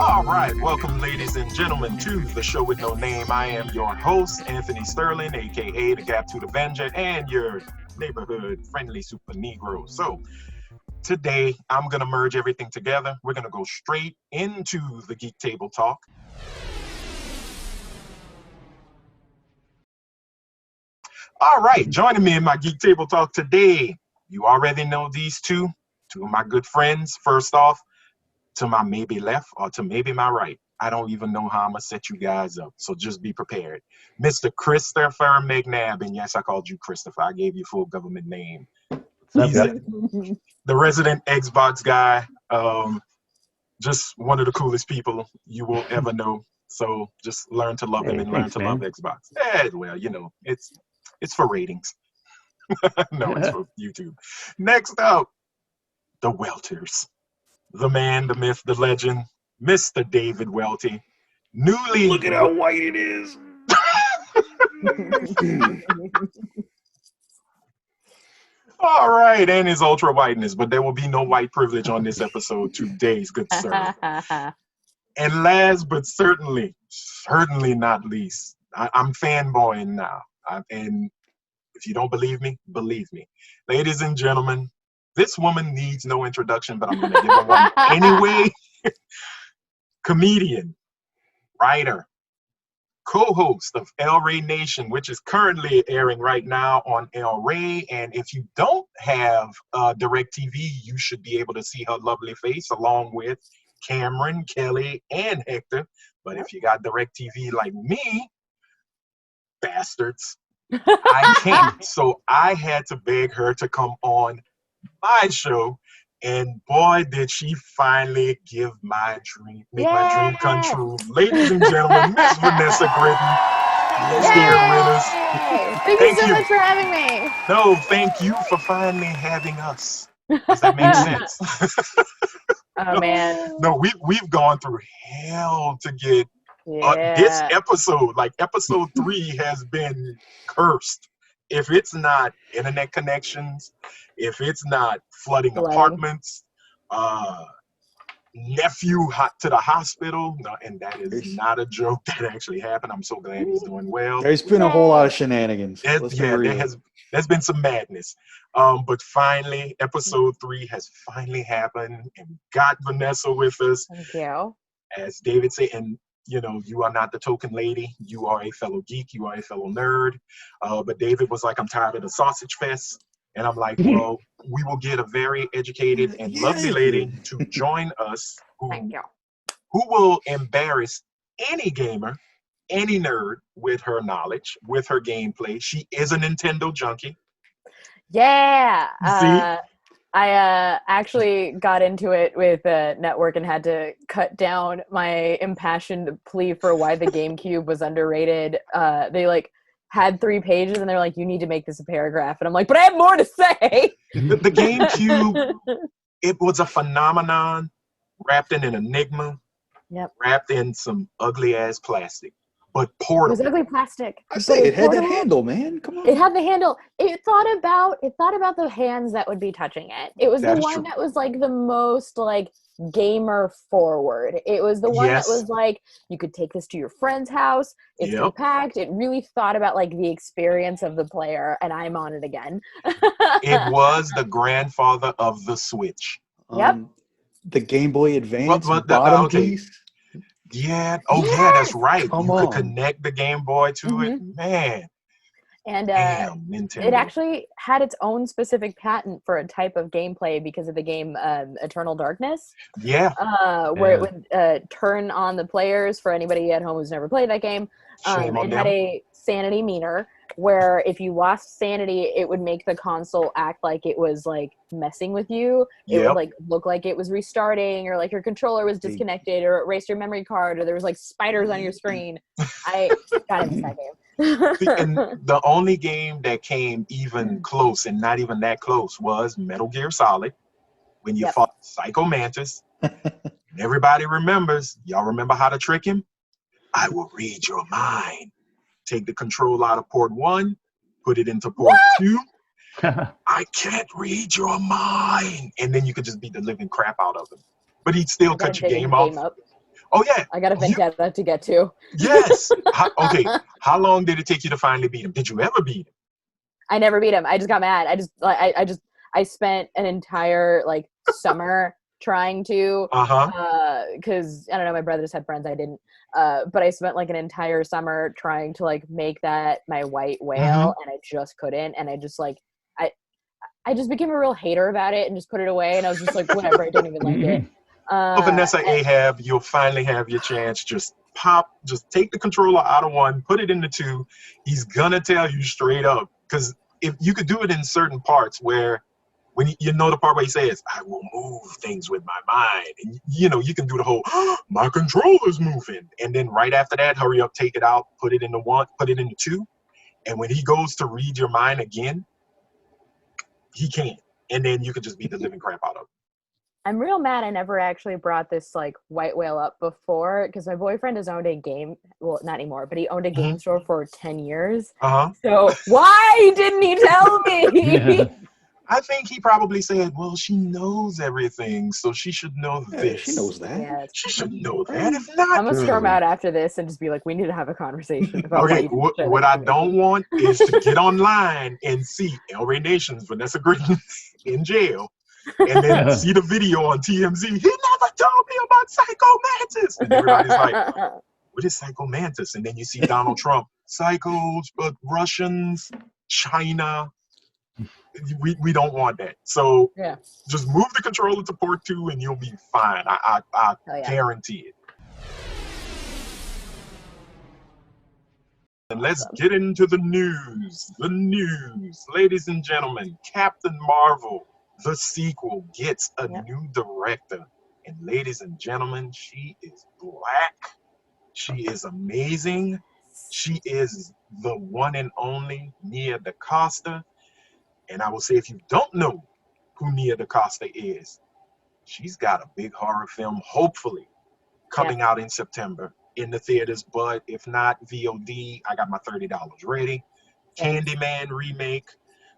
All right, welcome, ladies and gentlemen, to the show with no name. I am your host, Anthony Sterling, aka the Gap to the Avenger, and your neighborhood friendly super Negro. So today, I'm gonna merge everything together. We're gonna go straight into the Geek Table talk. All right, joining me in my Geek Table talk today, you already know these two of my good friends. First off, to my maybe left or to maybe my right. I don't even know how I'm going to set you guys up, so just be prepared. Mr. Christopher McNabb, and yes, I called you Christopher. I gave you full government name. He's the resident Xbox guy, just one of the coolest people you will ever know. So just learn to love him and learn to love Xbox. Yeah, well, you know, it's for ratings. No, it's for YouTube. Next up, the Welters. The man, the myth, the legend, Mr. David Welty. Newly. Look at how white it is. All right, and his ultra whiteness, but there will be no white privilege on this episode today, good sir. And last but certainly not least, I'm fanboying now. And if you don't believe me, ladies and gentlemen. This woman needs no introduction, but I'm going to give her one anyway. Comedian, writer, co-host of El Rey Nation, which is currently airing right now on El Rey. And if you don't have DirecTV, you should be able to see her lovely face along with Cameron, Kelly, and Hector. But if you got DirecTV like me, bastards, I can't. So I had to beg her to come on my show, and boy, did she finally make my dream come true. Ladies and gentlemen, Miss Vanessa Gritton is here with us. Thank you so much for having me. No, thank you for finally having us. Does that make sense? Oh man. No, we've gone through hell to get this episode. Like episode 3 has been cursed. If it's not internet connections, if it's not flooding apartments, nephew to the hospital, no, and that is not a joke. That actually happened. I'm so glad he's doing well. There's been a whole lot of shenanigans. There's been some madness. But finally, episode 3 has finally happened and got Vanessa with us. Thank you. As David said, and you know, you are not the token lady. You are a fellow geek. You are a fellow nerd. But David was like, I'm tired of the sausage fest. And I'm like, well, we will get a very educated and lovely lady to join us who will embarrass any gamer, any nerd with her knowledge, with her gameplay. She is a Nintendo junkie. Yeah. See? I actually got into it with Network and had to cut down my impassioned plea for why the GameCube was underrated. They had 3 pages and they're like, you need to make this a paragraph. And I'm like, but I have more to say. The GameCube, it was a phenomenon wrapped in an enigma, wrapped in some ugly ass plastic. But portable. It was ugly plastic. I say it had the handle, man. Come on. It had the handle. It thought about the hands that would be touching it. It was the one that was like the most like gamer forward. It was the one that was like, you could take this to your friend's house. It's compact. It really thought about like the experience of the player, and I'm on it again. It was the grandfather of the Switch. The Game Boy Advance bottom piece. Yeah. Oh, yeah, that's right. Could connect the Game Boy to it. Man. And damn, Nintendo. It actually had its own specific patent for a type of gameplay because of the game Eternal Darkness. Yeah. Where it would turn on the players, for anybody at home who's never played that game. It had a sanity meter where if you lost sanity, it would make the console act like it was like messing with you. It would like look like it was restarting, or like your controller was disconnected, or it erased your memory card, or there was like spiders on your screen. I got into that game. And the only game that came even close, and not even that close, was Metal Gear Solid, when you fought Psycho Mantis. Everybody remembers. Y'all remember how to trick him? I will read your mind. Take the control out of port 1, put it into port 2. I can't read your mind. And then you could just beat the living crap out of him. But he'd still cut your game off. Oh yeah. I got a vendetta to get to. Yes. Okay. How long did it take you to finally beat him? Did you ever beat him? I never beat him. I just got mad. I spent an entire like summer trying to, because I don't know, my brother just had friends, I didn't. But I spent like an entire summer trying to like make that my white whale, and I just couldn't. And I just like I just became a real hater about it and just put it away. And I was just like, whatever, I don't even like it. Well, Vanessa Ahab, you'll finally have your chance. Just take the controller out of one, put it into two. He's gonna tell you straight up, because if you could do it in certain parts where, when you know the part where he says, "I will move things with my mind," and you can do the whole "my controller's moving," and then right after that, hurry up, take it out, put it into one, put it into two, and when he goes to read your mind again, he can't, and then you could just beat the living crap out of him. I'm real mad I never actually brought this like white whale up before, because my boyfriend has owned a game, well, not anymore, but he owned a game store for 10 years. So why didn't he tell me? I think he probably said, well, she knows everything, so she should know this. She knows that. Yeah, she should know that. If not, I'm going to storm out after this and just be like, we need to have a conversation about what I don't want is to get online and see El Rey Nation's Vanessa Gritton in jail, and then see the video on TMZ. He never told me about Psycho Mantis. And everybody's like, what is Psycho Mantis? And then you see Donald Trump, psychos, but Russians, China. We don't want that. So just move the controller to port 2 and you'll be fine. I guarantee it. And let's get into the news. The news. Ladies and gentlemen, Captain Marvel, the sequel, gets a new director. And ladies and gentlemen, she is black. She is amazing. She is the one and only Nia DaCosta. And I will say, if you don't know who Nia DaCosta is, she's got a big horror film, hopefully, coming out in September in the theaters. But if not, VOD, I got my $30 ready. Candyman remake.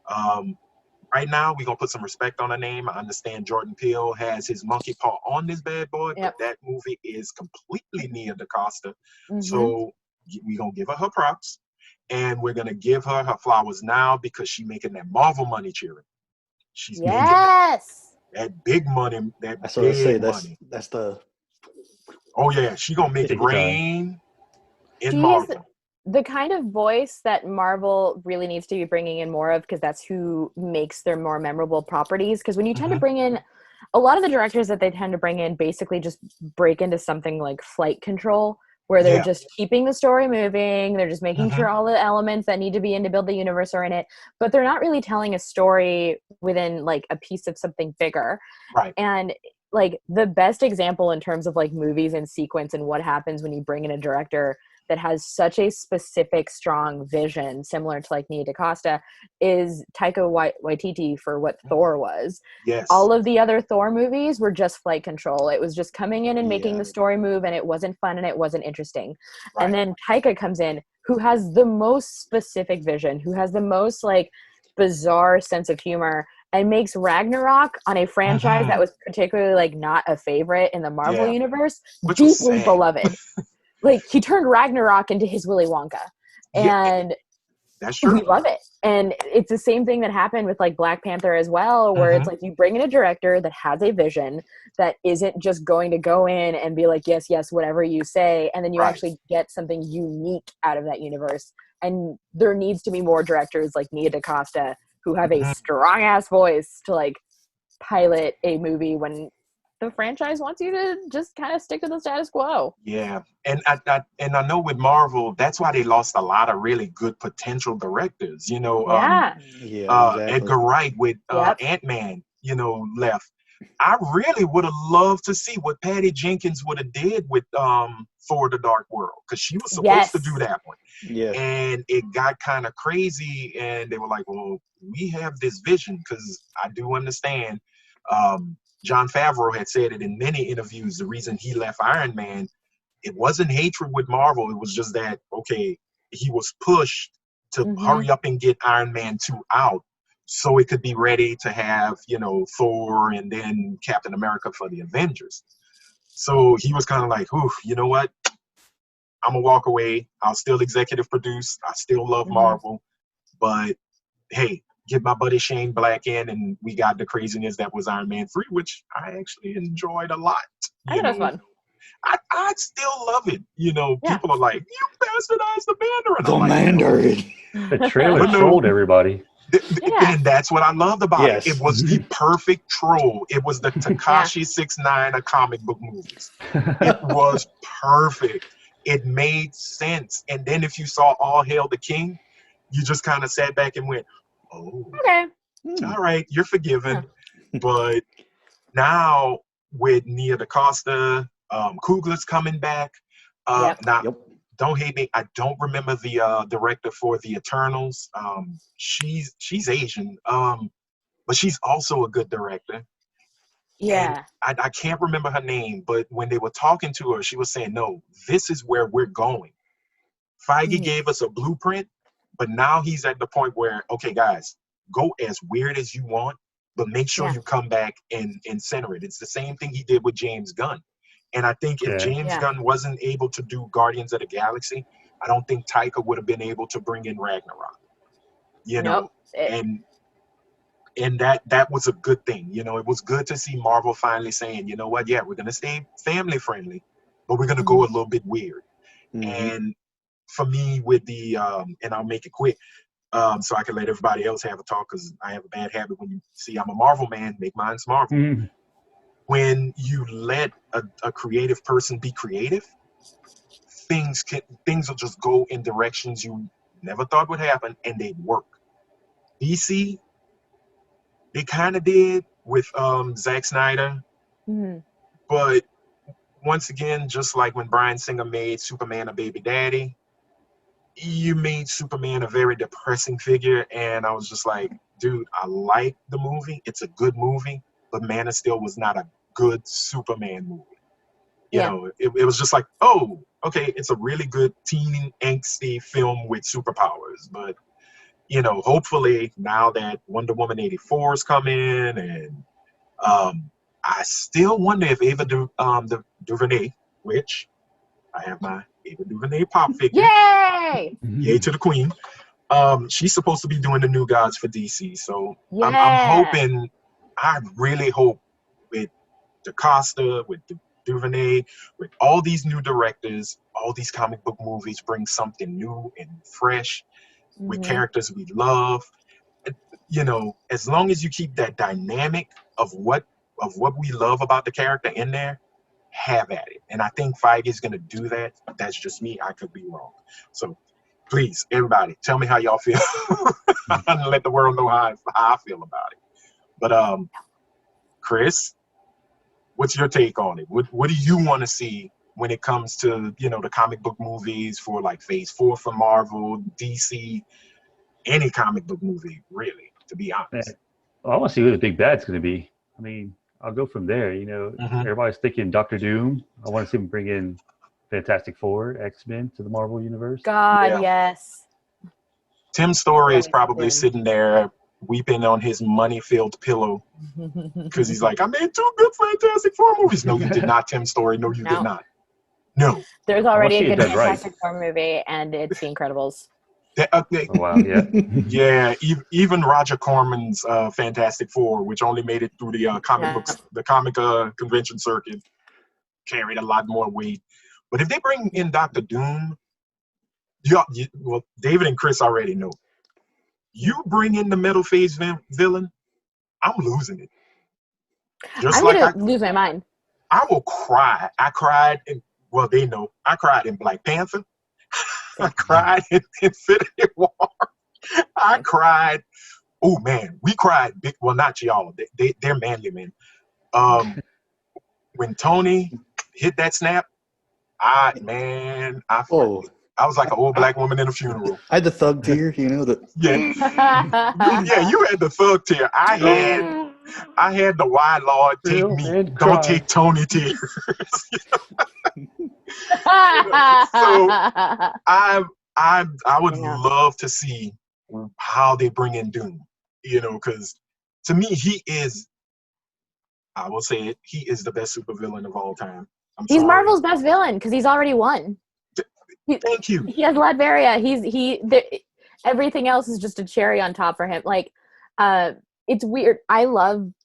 Right now, we're going to put some respect on her name. I understand Jordan Peele has his monkey paw on this bad boy, but that movie is completely Nia DaCosta. So we're going to give her her props. And we're going to give her her flowers now, because she's making that Marvel money, cheering. She's making that big money, that big money. That's the... Oh, yeah. She's going to make it rain in Marvel. The kind of voice that Marvel really needs to be bringing in more of, because that's who makes their more memorable properties. Because when you tend to bring in... A lot of the directors that they tend to bring in basically just break into something like Flight Control, where they're just keeping the story moving. They're just making sure all the elements that need to be in to build the universe are in it, but they're not really telling a story within like a piece of something bigger. Right. And like the best example in terms of like movies and sequence and what happens when you bring in a director that has such a specific, strong vision, similar to like Nia DaCosta, is Taika Waititi for what Thor was. Yes. All of the other Thor movies were just Flight Control. It was just coming in and making the story move, and it wasn't fun and it wasn't interesting. Right. And then Taika comes in, who has the most specific vision, who has the most like bizarre sense of humor, and makes Ragnarok, on a franchise that was particularly like not a favorite in the Marvel universe, deeply beloved. Like, he turned Ragnarok into his Willy Wonka. And that's true. We love it. And it's the same thing that happened with, like, Black Panther as well, where it's like you bring in a director that has a vision that isn't just going to go in and be like, yes, yes, whatever you say. And then you actually get something unique out of that universe. And there needs to be more directors like Nia DaCosta who have a strong-ass voice to, like, pilot a movie when the franchise wants you to just kind of stick to the status quo. Yeah. And I know with Marvel, that's why they lost a lot of really good potential directors. You know, exactly. Edgar Wright with Ant-Man, you know, left. I really would have loved to see what Patty Jenkins would have did with Thor: The Dark World, because she was supposed to do that one. Yeah. And it got kind of crazy, and they were like, well, we have this vision, because I do understand Jon Favreau had said it in many interviews. The reason he left Iron Man, it wasn't hatred with Marvel. It was just that, okay, he was pushed to hurry up and get Iron Man 2 out so it could be ready to have, you know, Thor and then Captain America for the Avengers. So he was kind of like, ooh, you know what? I'm gonna walk away. I'll still executive produce. I still love Marvel, but hey, get my buddy Shane Black in, and we got the craziness that was Iron Man 3, which I actually enjoyed a lot. I thought it was fun. I still love it. You know, Yeah. people are like, you bastardized the Mandarin. The I'm like, Mandarin. The trailer trolled everybody. Yeah. And that's what I loved about Yes. it. It was the perfect troll. It was the Tekashi 6ix9ine of comic book movies. It was perfect. It made sense. And then if you saw All Hail the King, you just kind of sat back and went, oh, Okay. all right, you're forgiven. But now with Nia DaCosta, Coogler's coming back. Now, don't hate me. I don't remember the director for the Eternals. She's Asian, but she's also a good director. Yeah. And I can't remember her name, but when they were talking to her, she was saying, no, this is where we're going. Feige gave us a blueprint, but now he's at the point where, okay, guys, go as weird as you want, but make sure you come back and center it. It's the same thing he did with James Gunn. And I think if James Gunn wasn't able to do Guardians of the Galaxy, I don't think Taika would have been able to bring in Ragnarok. You know, and that was a good thing. You know, it was good to see Marvel finally saying, you know what, yeah, we're gonna stay family friendly, but we're gonna go a little bit weird. And for me, with the and I'll make it quick, so I can let everybody else have a talk, because I have a bad habit when you see I'm a Marvel man, make mine's Marvel. When you let a creative person be creative, things will just go in directions you never thought would happen, and they work. DC, they kind of did with Zack Snyder, but once again, just like when Bryan Singer made Superman a baby daddy, you made Superman a very depressing figure, and I was just like, dude, I like the movie. It's a good movie, but Man of Steel was not a good Superman movie. You know, it was just like, oh, okay, it's a really good teen angsty film with superpowers. But, you know, hopefully now that Wonder Woman 84 is coming, and I still wonder if Ava DuVernay, which I have my Ava DuVernay pop figure. Yay! Yay to the queen. She's supposed to be doing the New Gods for DC. So I'm hoping, I really hope with DaCosta, with DuVernay, with all these new directors, all these comic book movies bring something new and fresh with characters we love. You know, as long as you keep that dynamic of what we love about the character in there, have at it. And I think Feige is going to do that. That's just me. I could be wrong. So please, everybody, tell me how y'all feel. And let the world know how I feel about it. But Chris, what's your take on it? What do you want to see when it comes to, you know, the comic book movies for like Phase 4 for Marvel, DC, any comic book movie, really, to be honest? Well, I want to see who the big bad's going to be. I mean, I'll go from there. You know, everybody's thinking Doctor Doom. I want to see him bring in Fantastic Four, X-Men to the Marvel universe. God, yes. Tim Story is probably sitting there weeping on his money-filled pillow because he's like, I made 2 good Fantastic Four movies. No, you did not, Tim Story. No, you did not. No. There's already a good Fantastic Four movie, and it's The Incredibles. Oh, wow, yeah. Yeah, even Roger Corman's Fantastic Four, which only made it through the comic convention circuit, carried a lot more weight. But if they bring in Doctor Doom, well, David and Chris already know. You bring in the metal phase villain, I'm losing it. I'm going to lose my mind. I will cry. I cried well, they know. I cried in Black Panther. I cried in Infinity War. I cried. Oh man, we cried big. Well, not y'all. They're manly men. When Tony hit that snap, I was like an old black woman in a funeral. I had the thug tear, you know that. Yeah, you had the thug tear. I had the why Lord take me, don't take Tony tears. So I would love to see how they bring in Doom, you know, because to me he is, I will say it, he is the best supervillain of all time. He's Marvel's best villain because he's already won. Thank you. He has Latveria. Everything else is just a cherry on top for him. Like, it's weird. I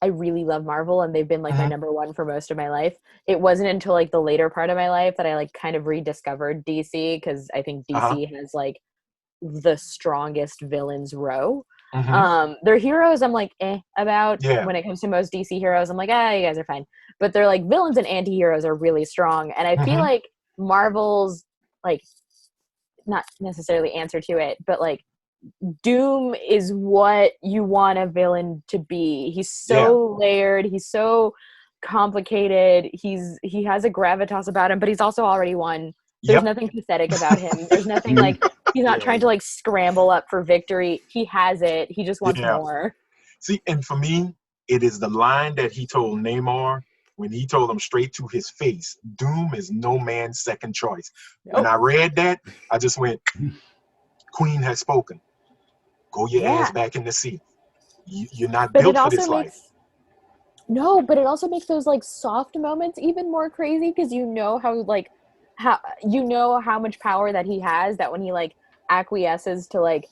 really love Marvel, and they've been like my number one for most of my life. It wasn't until like the later part of my life that I like kind of rediscovered DC, because I think DC has like the strongest villains row. Their heroes I'm like about. When it comes to most DC heroes, I'm like, you guys are fine. But they're like villains and anti-heroes are really strong, and I feel like Marvel's like not necessarily answer to it, but like Doom is what you want a villain to be. He's so layered, he's so complicated, he has a gravitas about him, but he's also already won. There's nothing pathetic about him. There's nothing like he's not trying to like scramble up for victory. He has it. He just wants more. See, and for me, it is the line that he told Namor when he told him straight to his face, Doom is no man's second choice. When I read that, I just went, Queen has spoken. Go your ass back in the sea. You're not built for this life. No, but it also makes those like soft moments even more crazy, because you know how much power that he has, that when he like acquiesces to like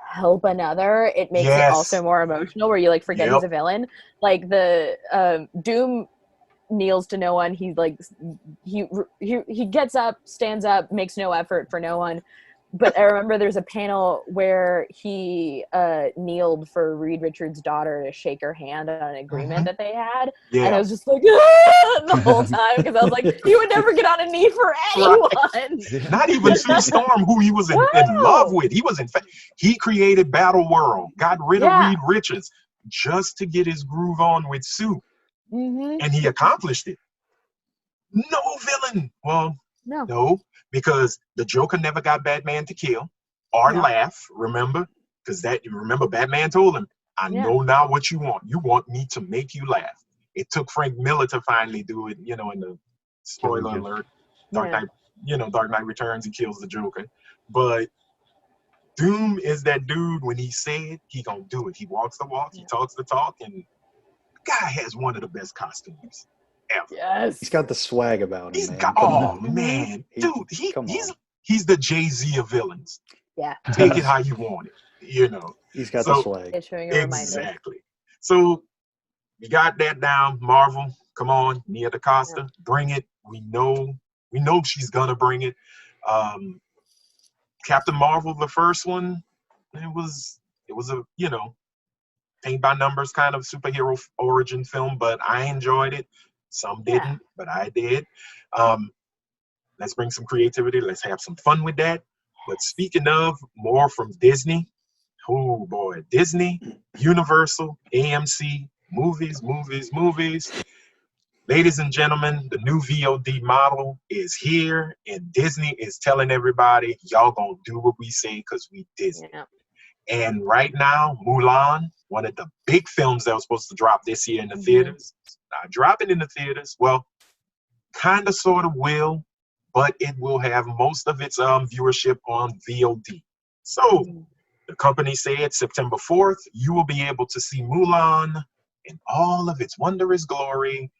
help another, it makes it also more emotional, where you like forget he's a villain. Like the Doom kneels to no one. He like he gets up, stands up, makes no effort for no one. But I remember there's a panel where he kneeled for Reed Richards' daughter to shake her hand on an agreement that they had. And I was just like, the whole time, because I was like, he would never get on a knee for anyone. Not even Sue Storm, who he was in love with. He created Battle World, got rid of Reed Richards just to get his groove on with Sue. And he accomplished it. No villain. Well, no, because the Joker never got Batman to kill or laugh, remember? Because remember Batman told him, I know now what you want. You want me to make you laugh. It took Frank Miller to finally do it, in the spoiler alert, Dark Knight Returns, he kills the Joker. But Doom is that dude, when he said he gonna do it. He walks the walk, he talks the talk, and guy has one of the best costumes ever. Yes. He's got the swag about him, man. Dude, he's the Jay-Z of villains. Yeah. Take it how you want it, He's got the swag. It's showing a reminder. Exactly. So we got that down. Marvel, come on, Nia DaCosta, bring it. We know she's gonna bring it. Captain Marvel, the first one, it was a, paint by numbers kind of superhero origin film, but I enjoyed it. Some didn't, but I did. Let's bring some creativity. Let's have some fun with that. But speaking of more from Disney, oh boy, Disney, Universal, AMC, movies. Ladies and gentlemen, the new VOD model is here, and Disney is telling everybody, y'all gonna do what we say because we Disney. Yeah. And right now, Mulan, one of the big films that was supposed to drop this year in the theaters, not dropping in the theaters. Well, kind of, sort of will, but it will have most of its viewership on VOD. So the company said September 4th, you will be able to see Mulan in all of its wondrous glory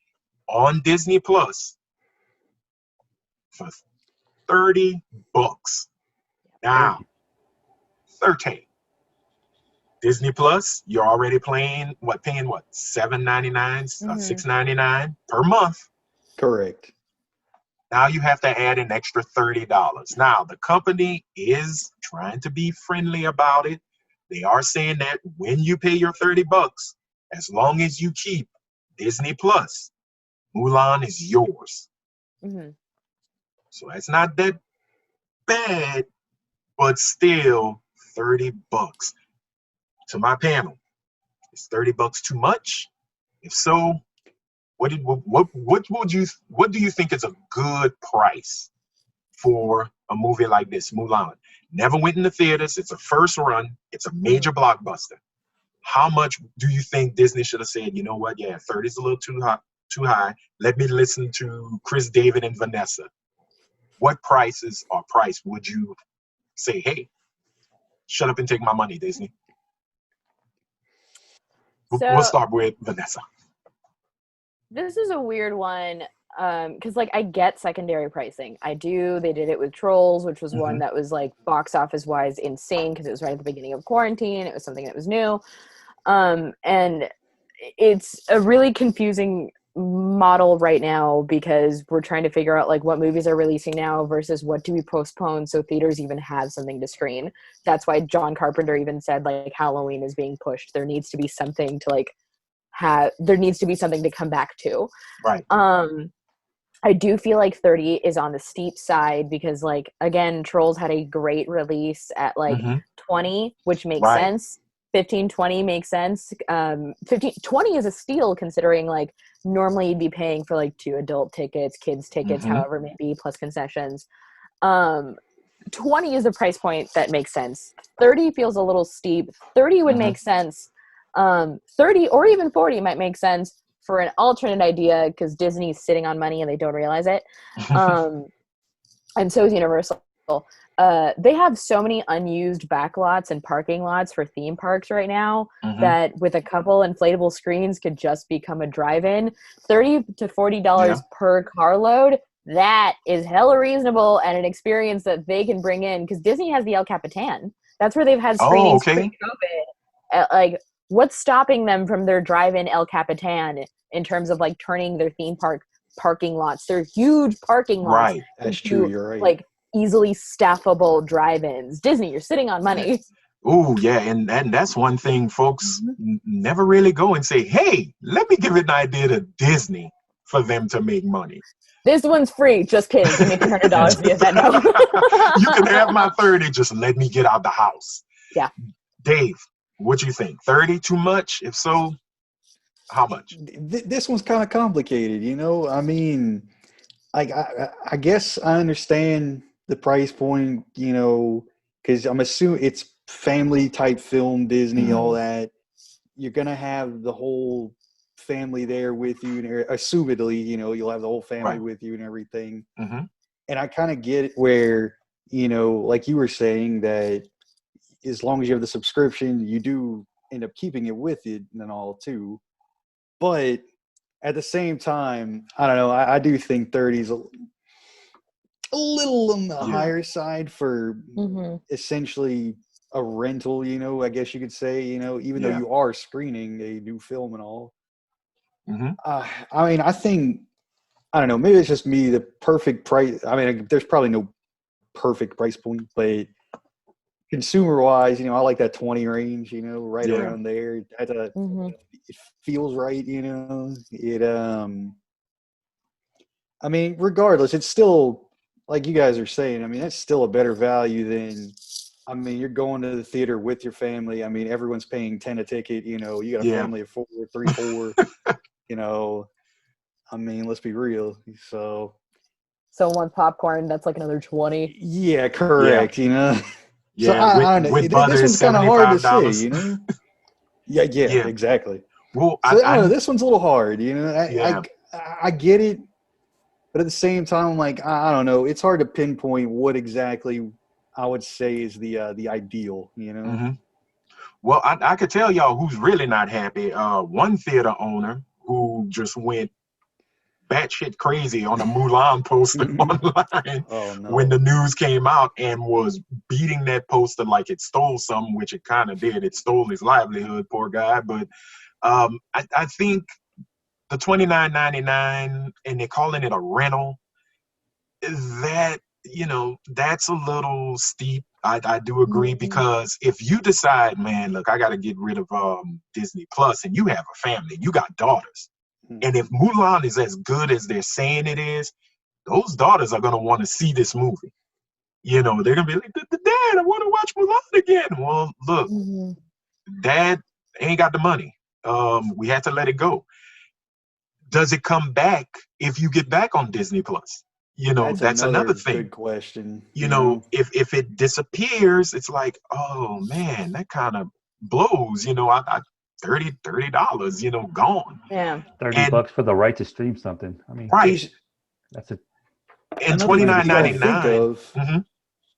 on Disney Plus for $30. Now, 13. Disney Plus, you're already paying what, $7.99, $6.99 per month. Correct. Now you have to add an extra $30. Now, the company is trying to be friendly about it. They are saying that when you pay your $30, as long as you keep Disney Plus, Mulan is yours. So that's not that bad, but still $30. To my panel, is $30 too much? If so, what do you think is a good price for a movie like this, Mulan? Never went in the theaters. It's a first run. It's a major blockbuster. How much do you think Disney should have said, you know what? Yeah, 30 is a little too high. Let me listen to Chris, David, and Vanessa. What price would you say, hey, shut up and take my money, Disney? So, we'll start with Vanessa. This is a weird one. because like I get secondary pricing. I do. They did it with Trolls, which was one that was like box office wise insane because it was right at the beginning of quarantine. It was something that was new. And it's a really confusing model right now because we're trying to figure out like what movies are releasing now versus what do we postpone so theaters even have something to screen. That's why John Carpenter even said like Halloween is being pushed. There needs to be something to like there needs to be something to come back to. Right. I do feel like 30 is on the steep side because like again Trolls had a great release at like 20, which makes sense. 15, 20 makes sense. 15, 20 is a steal considering like normally you'd be paying for like 2 adult tickets, kids tickets, however it may be, plus concessions. 20 is a price point that makes sense. 30 feels a little steep. 30 would make sense. 30 or even 40 might make sense for an alternate idea because Disney's sitting on money and they don't realize it. And so is Universal. They have so many unused backlots and parking lots for theme parks right now that with a couple inflatable screens could just become a drive-in. $30 to $40 per carload. That is hella reasonable and an experience that they can bring in because Disney has the El Capitan. That's where they've had screenings pre-COVID. Like, what's stopping them from their drive-in El Capitan in terms of like turning their theme park parking lots? They're huge parking lots. Right, that's true. You're right. Like easily staffable drive-ins. Disney, you're sitting on money. Oh yeah, and that's one thing folks never really go and say, hey, let me give an idea to Disney for them to make money. This one's free. Just kidding. Give me $200 via Venmo. You can have my 30. Just let me get out the house. Yeah. Dave, what do you think? 30 too much? If so, how much? This one's kind of complicated, you know. I mean, I guess I understand the price point, you know, because I'm assuming it's family type film, Disney, all that. You're gonna have the whole family there with you, and assumedly, you know, you'll have the whole family with you and everything. And I kind of get it where, you know, like you were saying, that as long as you have the subscription, you do end up keeping it with you and all too. But at the same time, I don't know. I do think 30 is a little on the higher side for essentially a rental, you know, I guess you could say, you know, even though you are screening a new film and all. I mean, I think, I don't know, maybe it's just me, the perfect price. I mean, there's probably no perfect price point, but consumer wise, you know, I like that 20 range, you know, right around there. It feels right, you know. I mean, regardless, it's still, like you guys are saying, I mean, that's still a better value than, I mean, you're going to the theater with your family. I mean, everyone's paying 10 a ticket, you know, you got a family of 4, 4, you know. I mean, let's be real. So one popcorn, that's like another 20. Yeah, correct, you know. Yeah, so I don't know. With butter, this one's kind of hard to say, you know. Yeah, Yeah. exactly. Well, so I don't know. This one's a little hard, you know. I get it, but at the same time, like I don't know. It's hard to pinpoint what exactly I would say is the ideal, you know. Well, I could tell y'all who's really not happy. One theater owner who just went batshit crazy on a Mulan poster online when the news came out and was beating that poster like it stole something, which it kind of did. It stole his livelihood, poor guy. But I think the $29.99 and they're calling it a rental, that, you know, that's a little steep. I do agree, because if you decide, man, look, I got to get rid of Disney Plus, and you have a family, you got daughters, and if Mulan is as good as they're saying it is, those daughters are going to want to see this movie. You know, they're going to be like, Dad, I want to watch Mulan again. Well, look, Dad ain't got the money. We had to let it go. Does it come back if you get back on Disney Plus? You know, that's another thing. Good question. You know, if it disappears, it's like, oh man, that kind of blows. You know, I $30, you know, gone. Yeah, $30 for the right to stream something. I mean, that's it. And $29.99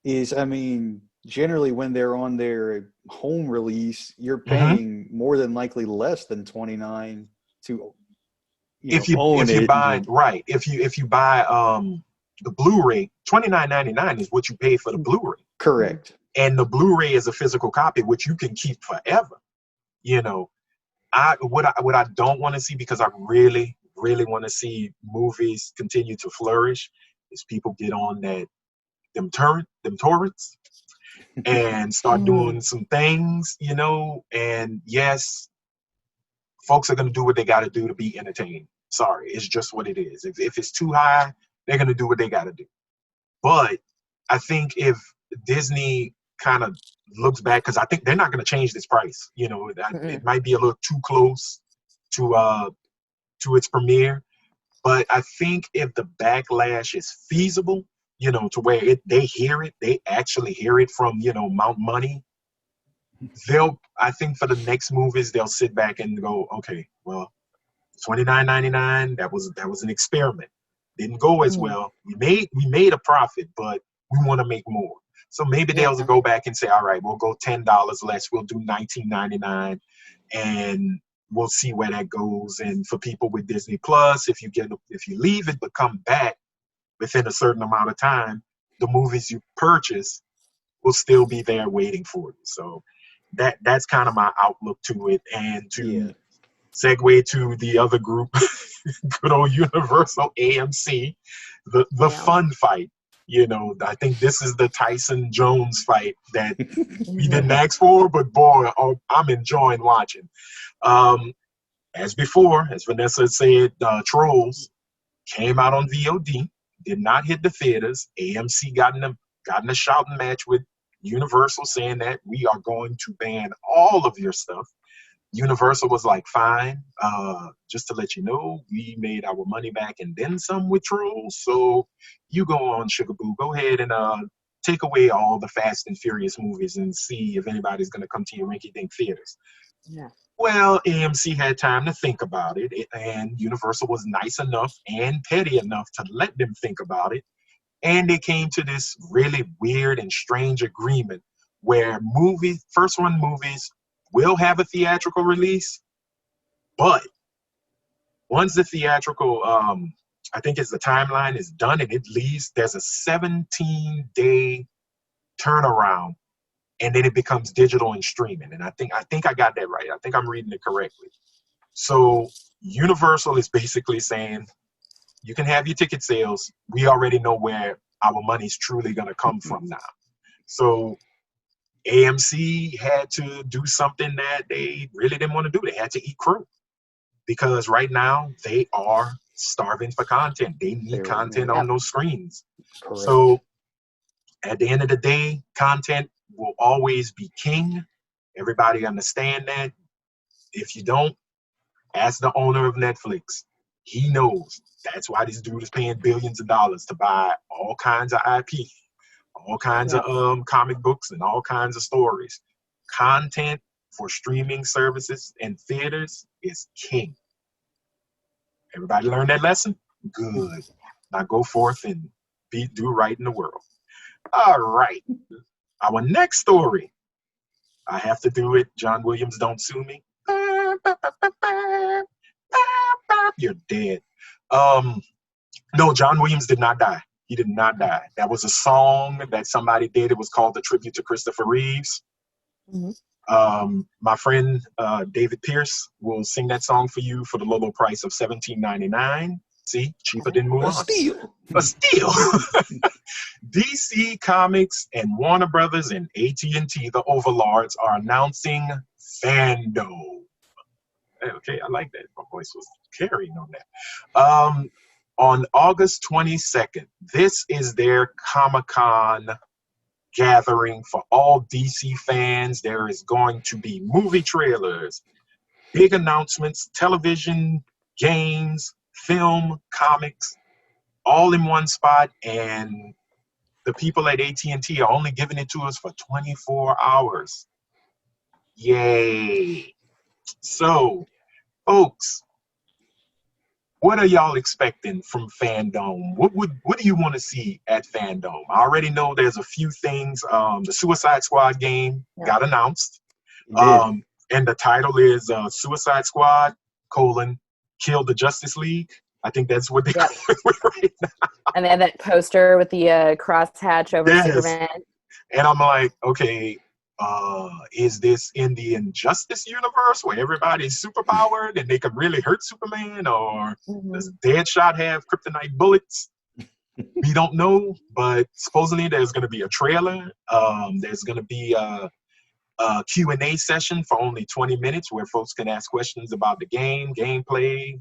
is, I mean, generally when they're on their home release, you're paying more than likely less than $29 to if you buy if you buy the Blu-ray, $29.99 is what you pay for the Blu-ray. Correct. And the Blu-ray is a physical copy, which you can keep forever. You know, what I don't want to see, because I really want to see movies continue to flourish, is people get on them torrents and start doing some things, you know. And yes, folks are going to do what they got to do to be entertained. Sorry, it's just what it is. If it's too high, they're going to do what they got to do. But I think if Disney kind of looks back, because I think they're not going to change this price. You know, it might be a little too close to its premiere. But I think if the backlash is feasible, you know, to where they actually hear it from, you know, Mount Money, I think for the next movies, they'll sit back and go, okay, well, $29.99, that was an experiment. Didn't go as well. We made a profit, but we want to make more. So maybe they'll go back and say, all right, we'll go $10 less. We'll do $19.99, and we'll see where that goes. And for people with Disney Plus, if you leave it but come back within a certain amount of time, the movies you purchase will still be there waiting for you. So that's kind of my outlook to it. And to segue to the other group, good old Universal, AMC, the fun fight. You know, I think this is the Tyson Jones fight that we didn't ask for, but boy, I'm enjoying watching. As before, as Vanessa said, Trolls came out on VOD, did not hit the theaters. AMC got in a shouting match with Universal, saying that we are going to ban all of your stuff. Universal was like, fine, just to let you know, we made our money back and then some with Trolls. So you go on, Sugar Boo, go ahead and take away all the Fast and Furious movies and see if anybody's going to come to your rinky-dink theaters. Yeah. Well, AMC had time to think about it, and Universal was nice enough and petty enough to let them think about it. And they came to this really weird and strange agreement where first run movies will have a theatrical release, but once the theatrical, I think the timeline is done and it leaves, there's a 17-day turnaround, and then it becomes digital and streaming. And I think I got that right. I think I'm reading it correctly. So Universal is basically saying, you can have your ticket sales. We already know where our money's truly going to come from now. So AMC had to do something that they really didn't want to do. They had to eat crow, because right now they are starving for content. They need content on those screens. Correct. So at the end of the day, content will always be king. Everybody understand that. If you don't, ask the owner of Netflix. He knows. That's why this dude is paying billions of dollars to buy all kinds of IP. All kinds of comic books and all kinds of stories. Content for streaming services and theaters is king. Everybody learn that lesson? Good. Now go forth and do right in the world. All right. Our next story. I have to do it. John Williams, don't sue me. You're dead. No, John Williams did not die. He did not die. That was a song that somebody did. It was called The Tribute to Christopher Reeves. My friend David Pierce will sing that song for you for the low price of $17.99. See, cheaper than Mulan. A steal. DC Comics and Warner Brothers and AT&T, the overlords, are announcing FanDome. Okay, I like that. My voice was carrying on that. On August 22nd, this is their Comic-Con gathering for all DC fans. There is going to be movie trailers, big announcements, television, games, film, comics, all in one spot. And the people at AT&T are only giving it to us for 24 hours. Yay. So, folks, what are y'all expecting from FanDome? What do you want to see at FanDome? I already know there's a few things. The Suicide Squad game got announced. And the title is Suicide Squad, kill the Justice League. I think that's what they're going with right now. And they have that poster with the crosshatch over Superman. And I'm like, okay, is this in the Injustice universe where everybody's superpowered and they can really hurt Superman? Or does Deadshot have kryptonite bullets? We don't know, but supposedly there's going to be a trailer. There's going to be a Q&A session for only 20 minutes where folks can ask questions about the game, gameplay,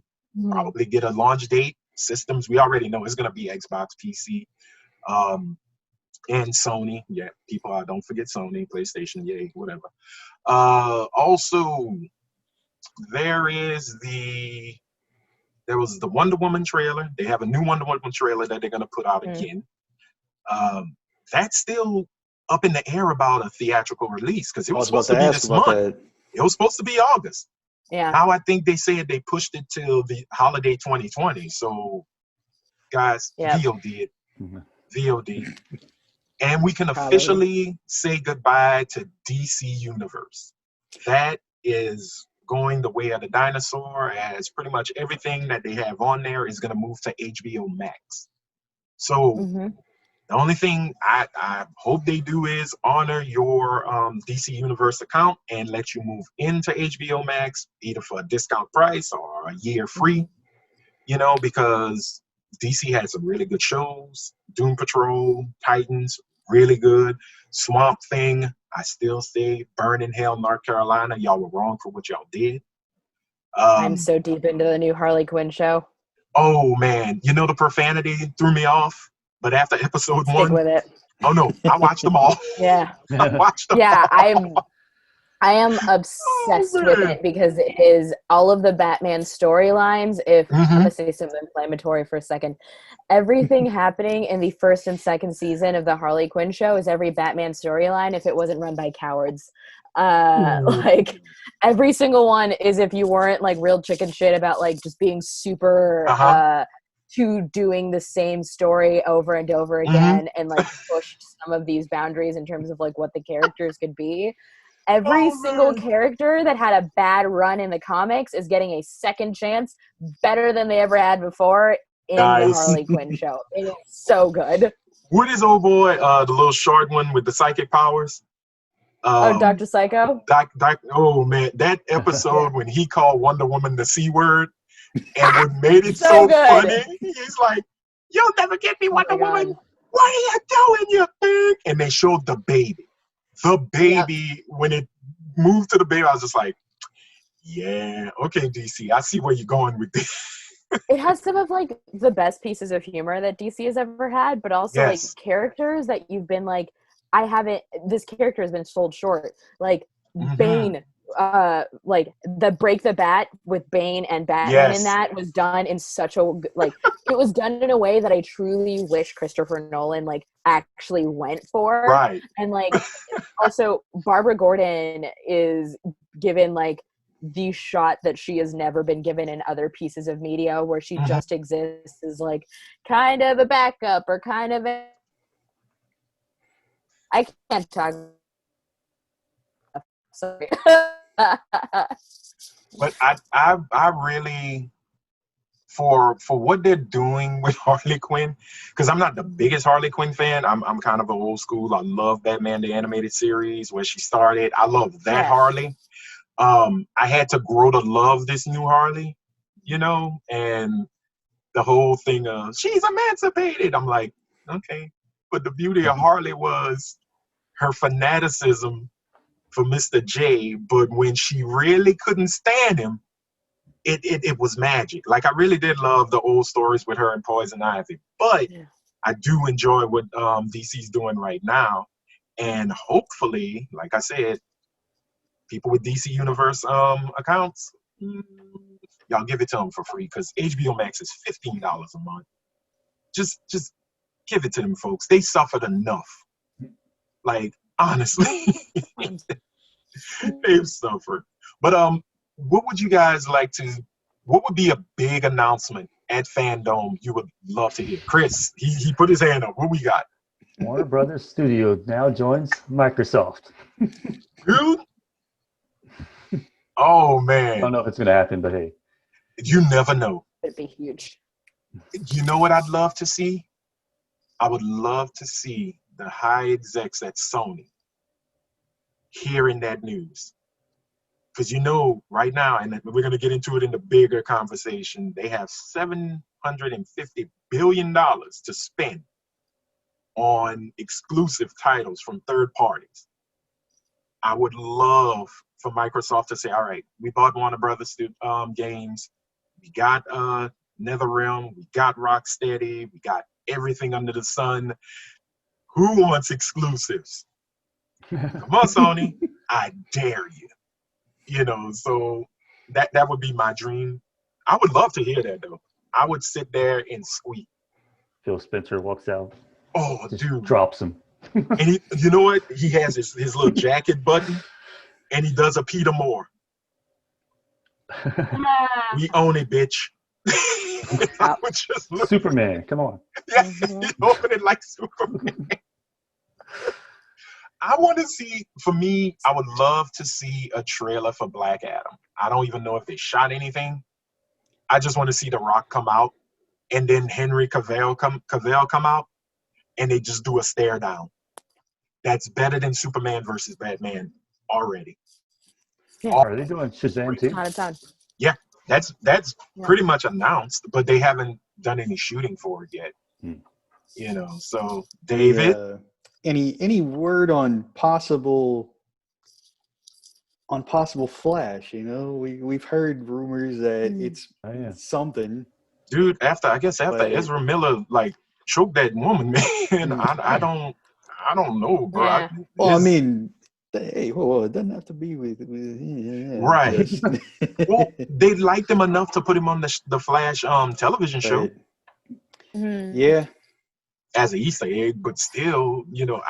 probably get a launch date, systems. We already know it's going to be Xbox, PC, and Sony. Yeah, people, don't forget Sony, PlayStation, yay, whatever. Also, there was the Wonder Woman trailer. They have a new Wonder Woman trailer that they're going to put out again. That's still up in the air about a theatrical release because it was supposed to be this month. It was supposed to be August. Yeah. Now I think they said they pushed it till the holiday 2020. So, guys, VOD it. VOD. And we can officially say goodbye to DC Universe. That is going the way of the dinosaur, as pretty much everything that they have on there is going to move to HBO Max. So the only thing I hope they do is honor your DC Universe account and let you move into HBO Max, either for a discount price or a year free, you know, because DC has some really good shows. Doom Patrol, Titans, really good. Swamp Thing, I still say Burn in Hell, North Carolina. Y'all were wrong for what y'all did. I'm so deep into the new Harley Quinn show. Oh, man. You know, the profanity threw me off. But after episode Stick 1, with it. Oh no, I watched them all. Yeah. I watched them all. I am obsessed with it because it is all of the Batman storylines. If I'm gonna say something inflammatory for a second, everything happening in the first and second season of the Harley Quinn show is every Batman storyline if it wasn't run by cowards. Like every single one is if you weren't like real chicken shit about like just being super to doing the same story over and over again and like pushed some of these boundaries in terms of like what the characters could be. Every single character that had a bad run in the comics is getting a second chance, better than they ever had before in the Harley Quinn show. It is so good. What is old boy, the little short one with the psychic powers? Dr. Psycho? Oh man, that episode when he called Wonder Woman the C word. And what made it so funny, he's like, "You'll never get me, Wonder Woman. What are you doing, you thing?" And they showed the baby. The baby, when it moved to the baby, I was just like, yeah, okay, DC, I see where you're going with this. It has some of like the best pieces of humor that DC has ever had, but also like characters that you've been like, this character has been sold short. Like Bane. Like the Break the Bat with Bane and Batman in that was done in such a like it was done in a way that I truly wish Christopher Nolan like actually went for. Right. And like also Barbara Gordon is given like the shot that she has never been given in other pieces of media where she just exists as like kind of a backup or kind of I can't talk. Sorry. But I really for what they're doing with Harley Quinn, because I'm not the biggest Harley Quinn fan. I'm kind of an old school. I love Batman the Animated Series where she started. I love that Harley. I had to grow to love this new Harley, you know, and the whole thing of she's emancipated. I'm like, okay, but the beauty of Harley was her fanaticism for Mr. J, but when she really couldn't stand him, it was magic. Like I really did love the old stories with her and Poison Ivy, but I do enjoy what DC's doing right now, and hopefully, like I said, people with DC Universe accounts, y'all give it to them for free because HBO Max is $15 a month. Just give it to them, folks. They suffered enough. Like honestly. They've suffered. But what would you guys like to, what would be a big announcement at FanDome you would love to hear? Chris, he put his hand up. What we got? Warner Brothers Studio now joins Microsoft. Who? Oh man. I don't know if it's gonna happen, but hey. You never know. It'd be huge. You know what I'd love to see? I would love to see the high execs at Sony hearing that news. Because you know, right now, and we're going to get into it in the bigger conversation, they have $750 billion to spend on exclusive titles from third parties. I would love for Microsoft to say, all right, we bought Warner Brothers games. We got NetherRealm. We got Rocksteady. We got everything under the sun. Who wants exclusives? Come on, Sony. I dare you. You know, so that would be my dream. I would love to hear that, though. I would sit there and squeak. Phil Spencer walks out. Oh, just dude. Drops him. And you know what? He has his little jacket button, and he does a Peter Moore. We own it, bitch. I would just look. Superman, come on. Yeah, he opened it like Superman. I want to see, for me, I would love to see a trailer for Black Adam. I don't even know if they shot anything. I just want to see The Rock come out, and then Henry Cavill come out, and they just do a stare down. That's better than Superman versus Batman already. Yeah. Are they doing Shazam too? Not a ton. Yeah, that's pretty much announced, but they haven't done any shooting for it yet. You know, so David. Yeah. Any word on possible Flash? You know, we've heard rumors that it's something. Dude, after Ezra Miller like choked that woman, man, I don't know, bro. Yeah. I mean, hey, well, it doesn't have to be with right. Well, they liked him enough to put him on the Flash television show. Yeah. As an Easter egg, but still, you know,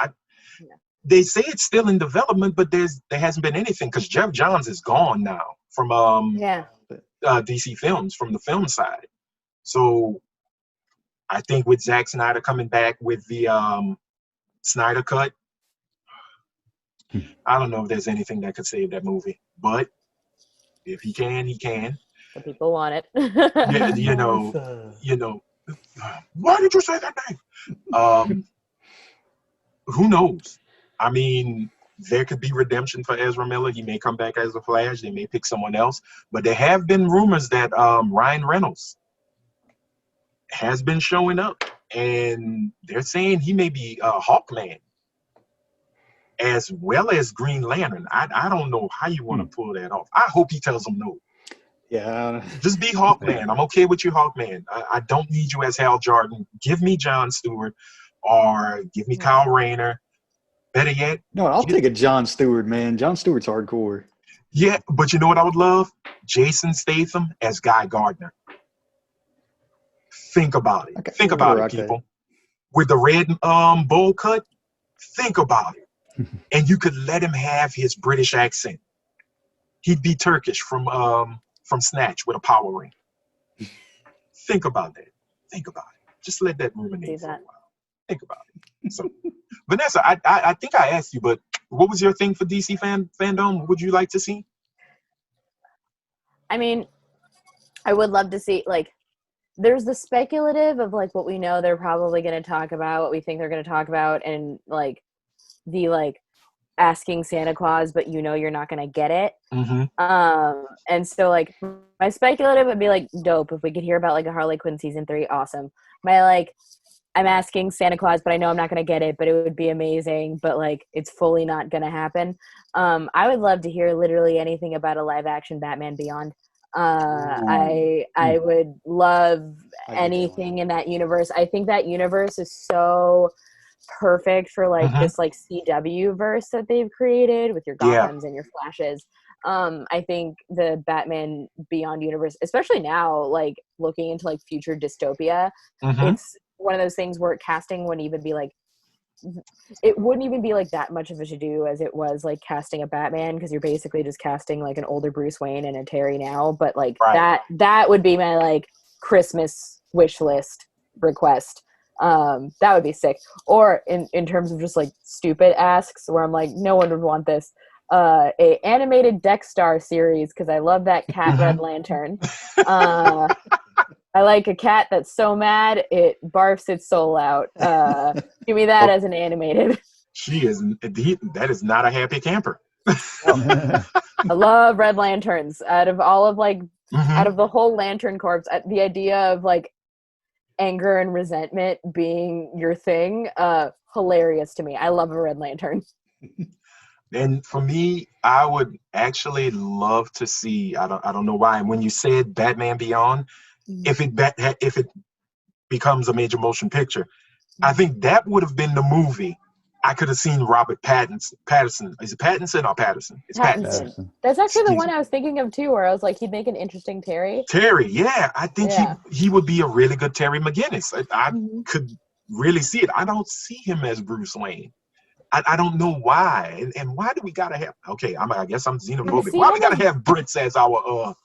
they say it's still in development, but there hasn't been anything because Jeff Johns is gone now from DC Films, from the film side. So I think with Zack Snyder coming back with the Snyder Cut, I don't know if there's anything that could save that movie, but if he can, he can. The people want it. Yeah, you know. Why did you say that name? Who knows? I mean, there could be redemption for Ezra Miller. He may come back as a Flash. They may pick someone else. But there have been rumors that Ryan Reynolds has been showing up, and they're saying he may be Hawkman as well as Green Lantern. I don't know how you want to pull that off. I hope he tells them no. Yeah. Just be Hawkman. I'm okay with you, Hawkman. I don't need you as Hal Jordan. Give me Jon Stewart or give me Kyle Rayner. Better yet. No, I'll take a Jon Stewart, man. Jon Stewart's hardcore. Yeah, but you know what I would love? Jason Statham as Guy Gardner. Think about it. Think about it, people. With the red bowl cut, think about it. And you could let him have his British accent. He'd be Turkish from Snatch with a power ring. Think about that. Think about it. Just let that ruminate for a while. Think about it. So, Vanessa, I think I asked you, but what was your thing for DC fandom? What would you like to see? I mean, I would love to see, like, there's the speculative of, like, what we know they're probably going to talk about, what we think they're going to talk about, and, like, the, like, asking Santa Claus, but you know you're not going to get it. And so, like, my speculative would be, like, dope. If we could hear about, like, a Harley Quinn season 3, awesome. My, like, I'm asking Santa Claus, but I know I'm not going to get it, but it would be amazing, but, like, it's fully not going to happen. I would love to hear literally anything about a live-action Batman Beyond. I would love anything in that universe. I think that universe is so perfect for, like, this, like, CW verse that they've created with your Gothams and your Flashes. I think the Batman Beyond universe, especially now, like, looking into, like, future dystopia, it's one of those things where casting wouldn't even be, like, it wouldn't even be, like, that much of a to-do as it was, like, casting a Batman, because you're basically just casting, like, an older Bruce Wayne and a Terry now, but, like, that would be my, like, Christmas wish list request. That would be sick. Or in terms of just, like, stupid asks where I'm like, no one would want this. a animated Deck Star series because I love that cat Red Lantern. I like a cat that's so mad it barfs its soul out. Give me that as an animated. That is not a happy camper. I love Red Lanterns. Out of all of out of the whole Lantern Corps, the idea of anger and resentment being your thing, hilarious to me. I love a Red Lantern. And for me, I would actually love to see. I don't know why. And when you said Batman Beyond, if it becomes a major motion picture, I think that would have been the movie. I could have seen Robert Pattinson. Is it Pattinson or Patterson? It's Pattinson. That's actually the one I was thinking of too, where I was like, he'd make an interesting Terry. Terry, yeah. I think he would be a really good Terry McGinnis. I could really see it. I don't see him as Bruce Wayne. I don't know why. And why do we gotta have? Okay, I guess I'm xenophobic. Why we gotta have Brits as our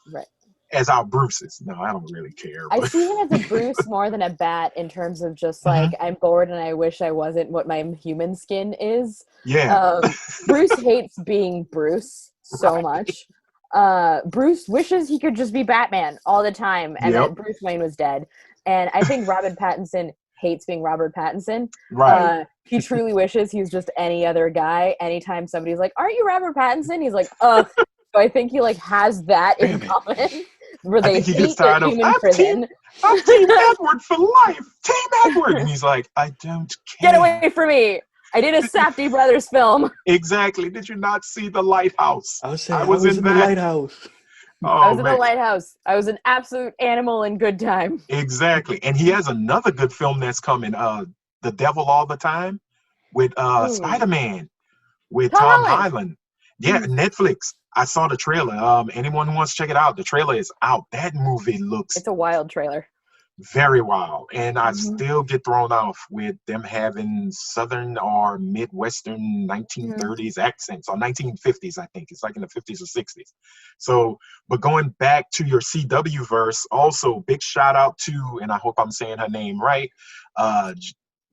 as our Bruces? No, I don't really care. I see him as a Bruce more than a Bat in terms of just I'm bored and I wish I wasn't what my human skin is. Yeah. Bruce hates being Bruce so much. Bruce wishes he could just be Batman all the time and that Bruce Wayne was dead. And I think Robert Pattinson hates being Robert Pattinson. Right. He truly wishes he was just any other guy. Anytime somebody's like, "Aren't you Robert Pattinson?" He's like, So I think he has that in common. Where they hate their human prison. I'm Team Edward for life. Team Edward. And he's like, I don't care. Get away from me. I did a Safdie Brothers film. Exactly. Did you not see The Lighthouse? I was in The Lighthouse. Oh, I was in The Lighthouse. I was an absolute animal in good time. Exactly. And he has another good film that's coming, The Devil All the Time, with Spider-Man, with Tom Holland. Yeah, Netflix. I saw the trailer. Anyone who wants to check it out, the trailer is out. That movie looks... It's a wild trailer. Very wild. And I still get thrown off with them having Southern or Midwestern 1930s accents, or 1950s, I think. It's like in the 50s or 60s. So, but going back to your CW verse, also big shout out to, and I hope I'm saying her name right,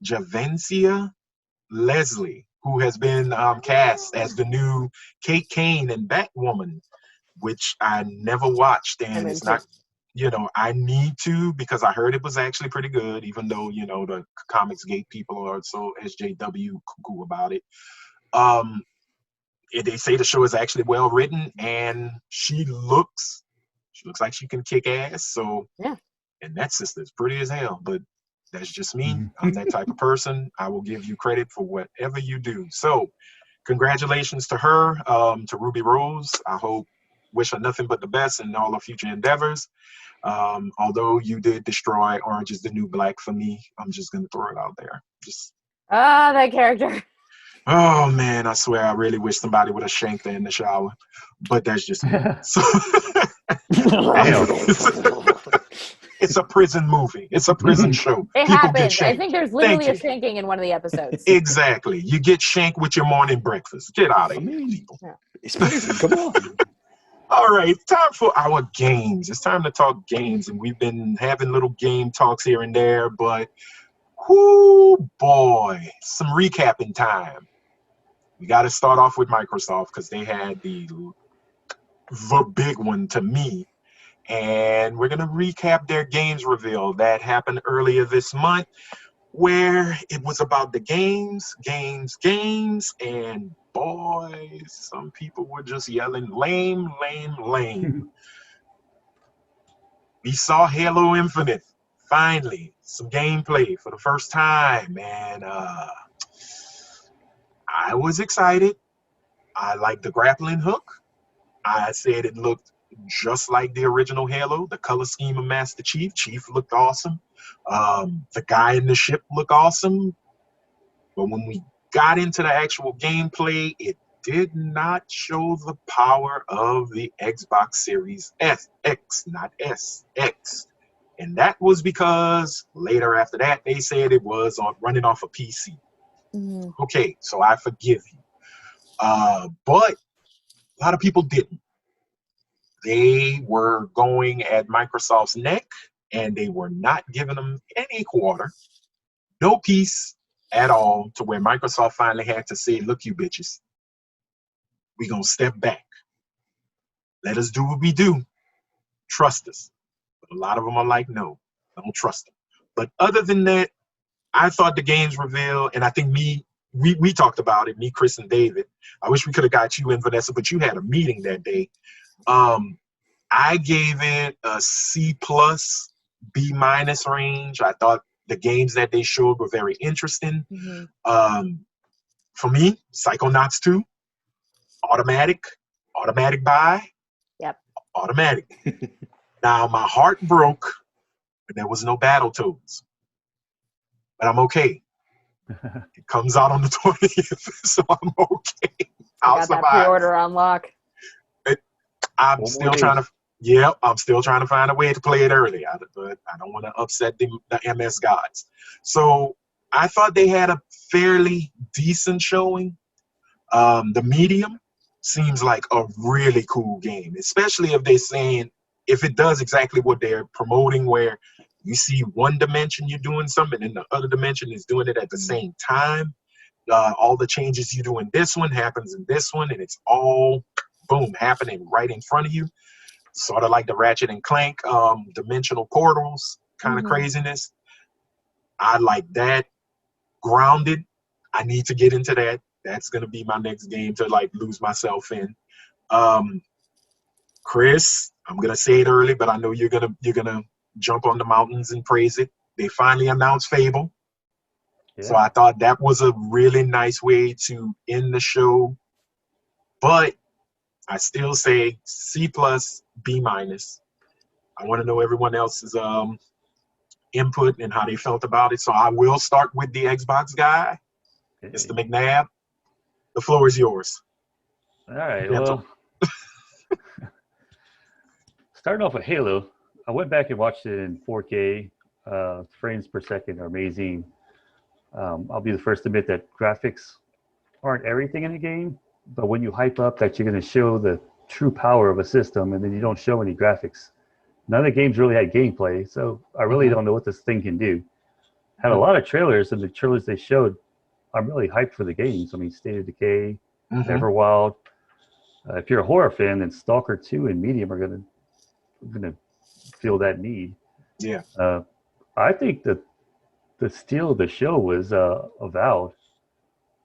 Javencia Leslie, who has been cast as the new Kate Kane and Batwoman, which I never watched. And it's not... I need to, because I heard it was actually pretty good, even though, the Comics Gate people are so SJW cuckoo about it. They say the show is actually well written, and she looks like she can kick ass. So, and that sister's pretty as hell, but that's just me. I'm that type of person. I will give you credit for whatever you do. So, congratulations to her, to Ruby Rose. Wish her nothing but the best in all her future endeavors. Although you did destroy Orange is the New Black for me, I'm just going to throw it out there. That character. Oh, man, I swear I really wish somebody would have shanked her in the shower. But that's just me. So, it's a prison movie. It's a prison show. It happens. I think there's literally a shanking in one of the episodes. Exactly. You get shanked with your morning breakfast. Get out of here, people. It's prison. Come on. All right, time for our games. It's time to talk games, and we've been having little game talks here and there, but boy, some recapping time. We got to start off with Microsoft because they had the big one to me, and we're going to recap their games reveal that happened earlier this month, where it was about the games, and boy, some people were just yelling, lame. We saw Halo Infinite, finally, some gameplay for the first time, and I was excited. I liked the grappling hook. I said it looked just like the original Halo, the color scheme of Master Chief. Chief looked awesome. The guy in the ship looked awesome. But when we got into the actual gameplay, it did not show the power of the Xbox Series X, not S, X. And that was because later after that, they said it was running off a PC. Okay, so I forgive you. But a lot of people didn't. They were going at Microsoft's neck, and they were not giving them any quarter, no peace at all, to where Microsoft finally had to say, look, you bitches, We're going to step back. Let us do what we do. Trust us. But a lot of them are like, no, don't trust them. But other than that, I thought the games reveal, and I think we talked about it, me, Chris, and David. I wish we could have got you and Vanessa, but you had a meeting that day. I gave it a C+, B- range. I thought the games that they showed were very interesting. For me, Psychonauts 2, automatic buy, Yep. automatic. Now, my heart broke when there was no Battletoads, but I'm okay. It comes out on the 20th, so I'm okay. I'll got survive. that pre-order on lock. I'm still trying to find a way to play it early, but I don't want to upset the MS gods. So I thought they had a fairly decent showing. The Medium seems like a really cool game, especially if they're saying, if it does exactly what they're promoting, where you see one dimension you're doing something and the other dimension is doing it at the same time. All the changes you do in this one happens in this one, and it's all, boom, happening right in front of you. Sort of like the Ratchet and Clank dimensional portals kind of craziness. I like that. Grounded, I need to get into that. That's going to be my next game to like lose myself in. Chris, I'm going to say it early, but I know you're going to jump on the mountains and praise it. They finally announced Fable. Yeah. So I thought that was a really nice way to end the show. But I still say C+, B-. I want to know everyone else's input and how they felt about it. So I will start with the Xbox guy, Mr. McNabb. The floor is yours. All right. Well, starting off with Halo, I went back and watched it in 4K. Frames per second are amazing. I'll be the first to admit that graphics aren't everything in the game, but when you hype up that you're going to show the true power of a system and then you don't show any graphics, none of the games really had gameplay, so I really don't know what this thing can do. Had a lot of trailers, and the trailers they showed, I'm really hyped for the games. I mean, State of Decay, Everwild. If you're a horror fan, then Stalker 2 and Medium are gonna feel that need. Yeah. I think that the steal of the show was Avowed.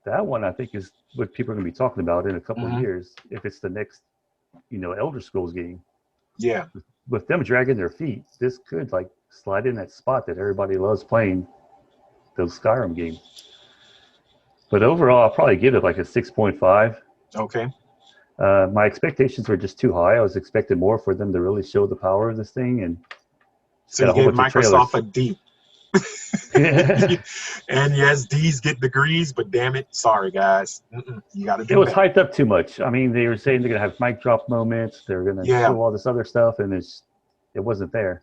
That one, I think, is what people are going to be talking about in a couple of years, if it's the next, Elder Scrolls game. Yeah. With them dragging their feet, this could like slide in that spot that everybody loves playing, those Skyrim games. But overall, I'll probably give it like a 6.5. Okay. My expectations were just too high. I was expecting more for them to really show the power of this thing, and so you gave Microsoft a D. And yes, D's get degrees, but damn it, sorry guys, you got to do. It was hyped up too much. I mean, they were saying they're gonna have mic drop moments, they're gonna show all this other stuff, and it wasn't there.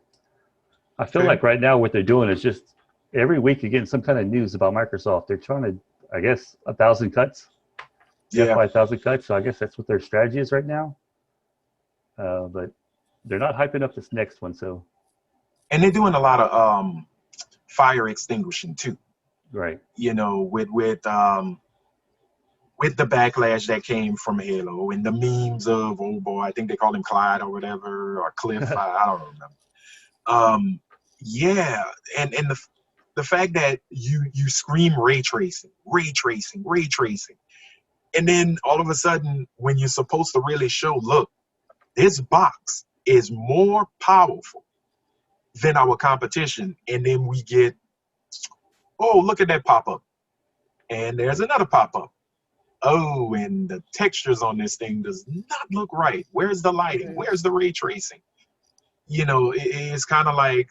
I feel like right now what they're doing is just every week you're getting some kind of news about Microsoft. They're trying to, I guess, 1,000 cuts. 5,000 cuts. So I guess that's what their strategy is right now. But they're not hyping up this next one. So. And they're doing a lot of fire extinguishing too. Right. With the backlash that came from Halo and the memes of, oh boy, I think they call him Clyde or whatever, or Cliff, I don't remember. And the fact that you scream ray tracing, and then all of a sudden when you're supposed to really show, look, this box is more powerful than our competition, and then we get, oh, look at that pop-up, and there's another pop-up. Oh, and the textures on this thing does not look right. Where's the lighting? Where's the ray tracing? It's kind of like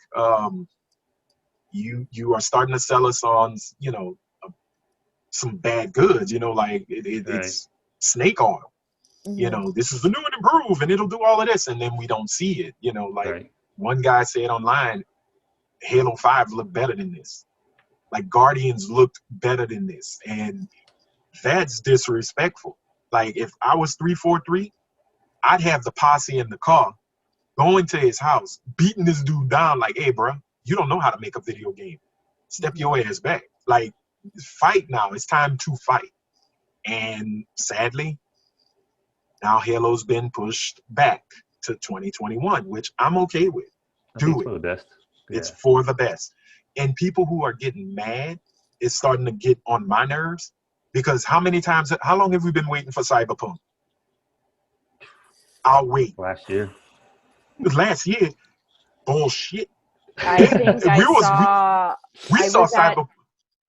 you are starting to sell us on, some bad goods, it's snake oil. This is the new and improved, and it'll do all of this, and then we don't see it. One guy said online, Halo 5 looked better than this. Like Guardians looked better than this, and that's disrespectful. Like if I was 343, I'd have the posse in the car going to his house, beating this dude down like, hey, bro, you don't know how to make a video game. Step your ass back. Like, fight now. It's time to fight. And sadly, Now Halo's been pushed back to 2021, which I'm okay with. I think Do it's it. for the best. Yeah. It's for the best. And people who are getting mad is starting to get on my nerves because how long have we been waiting for Cyberpunk? I'll wait. Last year. Last year, bullshit. I think I saw. We I saw was at, Cyberpunk.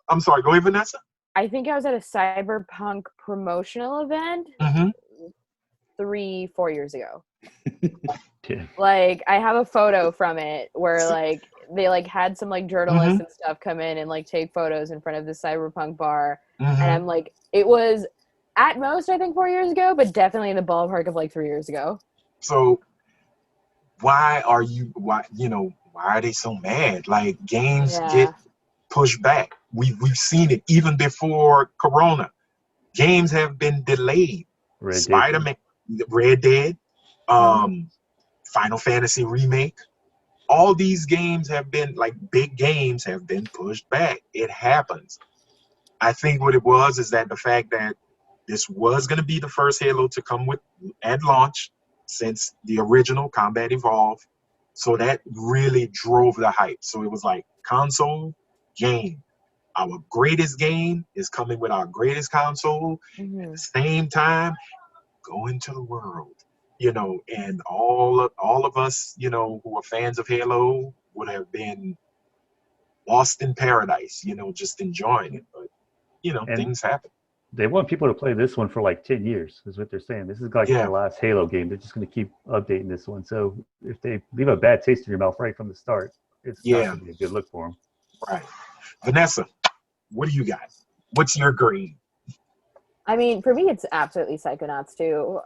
I'm sorry, go ahead, Vanessa. I think I was at a Cyberpunk promotional event Mm-hmm. 3-4 years ago. Yeah. Like, I have a photo from it where like they like had some like journalists and stuff come in and like take photos in front of the Cyberpunk bar, and I'm like, it was at most I think 4 years ago, but definitely in the ballpark of like 3 years ago. So why are they so mad? Like games get pushed back. We've seen it even before Corona. Games have been delayed. Spider-Man, Red Dead, Final Fantasy Remake. All these games have been, like big games, have been pushed back. It happens. I think what it was is that the fact that this was going to be the first Halo to come with at launch since the original Combat Evolved. So that really drove the hype. So it was like console, game. Our greatest game is coming with our greatest console. At the same time, go into the world, and all of us, who are fans of Halo would have been lost in paradise, just enjoying it. But, And things happen. they want people to play this one for like 10 years, is what they're saying. This is like the last Halo game. They're just going to keep updating this one. So if they leave a bad taste in your mouth right from the start, it's not going to be a good look for them. Right. Vanessa, what do you got? What's your grade? I mean, for me, it's absolutely Psychonauts 2.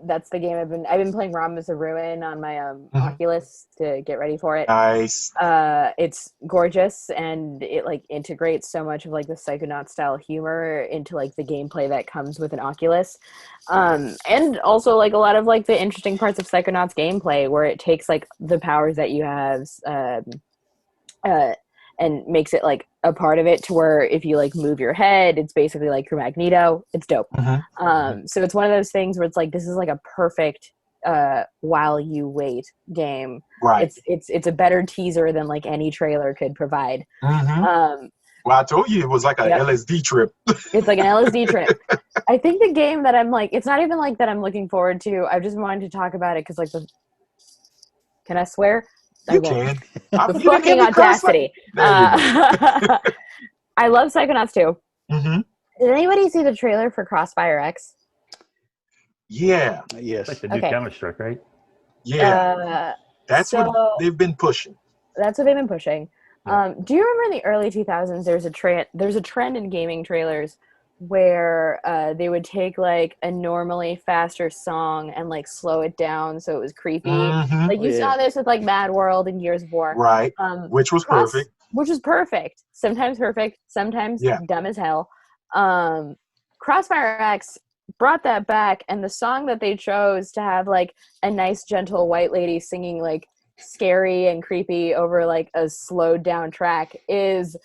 That's the game I've been playing Rhombus of Ruin on my Oculus to get ready for it. Nice. It's gorgeous, and it like integrates so much of like the Psychonauts style humor into like the gameplay that comes with an Oculus, and also like a lot of like the interesting parts of Psychonauts gameplay where it takes like the powers that you have, and makes it like a part of it to where if you like move your head, it's basically like your Magneto. It's dope. So it's one of those things where it's like, this is like a perfect while you wait game. Right. It's a better teaser than like any trailer could provide. Well, I told you it was like a LSD trip. It's like an LSD trip. I think the game that I'm like, it's not even like that I'm looking forward to. I just wanted to talk about it because like can I swear? You can. The fucking audacity. I love Psychonauts 2. Did anybody see the trailer for Crossfire X? Yes. Like the new Counter-Strike, right? Yeah. That's what they've been pushing. That's what they've been pushing. Do you remember in the early 2000s there's a trend in gaming trailers where they would take like a normally faster song and like slow it down so it was creepy. Like you saw this with like Mad World and Gears of War. Right. Which was perfect. Which was perfect. Sometimes perfect, sometimes dumb as hell. Crossfire X brought that back, and the song that they chose to have like a nice gentle white lady singing like scary and creepy over like a slowed down track is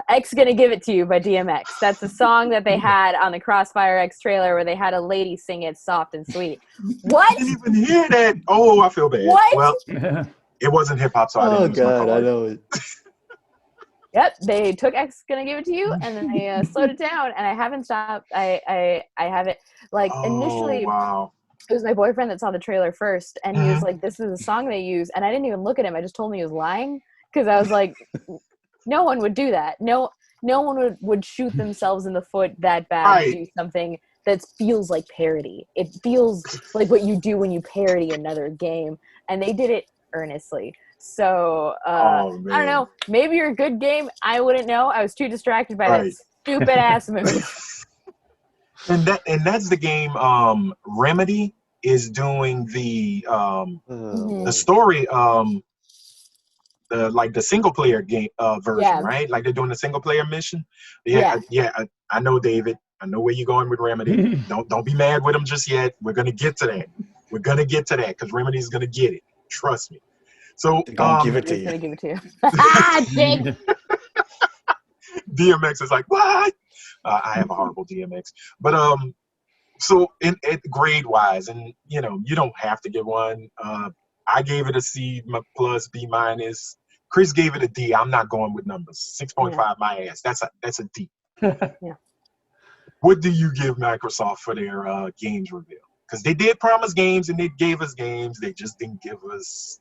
X Gonna Give It To You by DMX. That's the song that they had on the Crossfire X trailer where they had a lady sing it soft and sweet. What? I didn't even hear that. Oh, I feel bad. What? Well, it wasn't hip hop, so I didn't use my card. I know it. Yep, they took X Gonna Give It To You and then they slowed it down, and I haven't stopped. I haven't, like, initially, wow. It was my boyfriend that saw the trailer first, and he was like, this is a song they use, and I didn't even look at him. I just told him he was lying, because I was like, no one would do that. No one would shoot themselves in the foot that bad and do something that feels like parody. It feels like what you do when you parody another game, and they did it earnestly. So, I don't know. Maybe you're a good game. I wouldn't know. I was too distracted by that stupid ass movie. And that's the game. Remedy is doing the story. The single player game version, right? Like they're doing the single player mission. Yeah. I know, David. I know where you're going with Remedy. Don't be mad with them just yet. We're gonna get to that. We're gonna get to that because Remedy's gonna get it. Trust me. So give it to you. Gonna give it to you. Jake. DMX is like, what? I have a horrible DMX, but So in grade wise, and you know, you don't have to give one. I gave it a C plus B minus. Chris gave it a D. I'm not going with numbers. 6.5 my ass. That's a D. Yeah. What do you give Microsoft for their games reveal? Because they did promise games and they gave us games. They just didn't give us.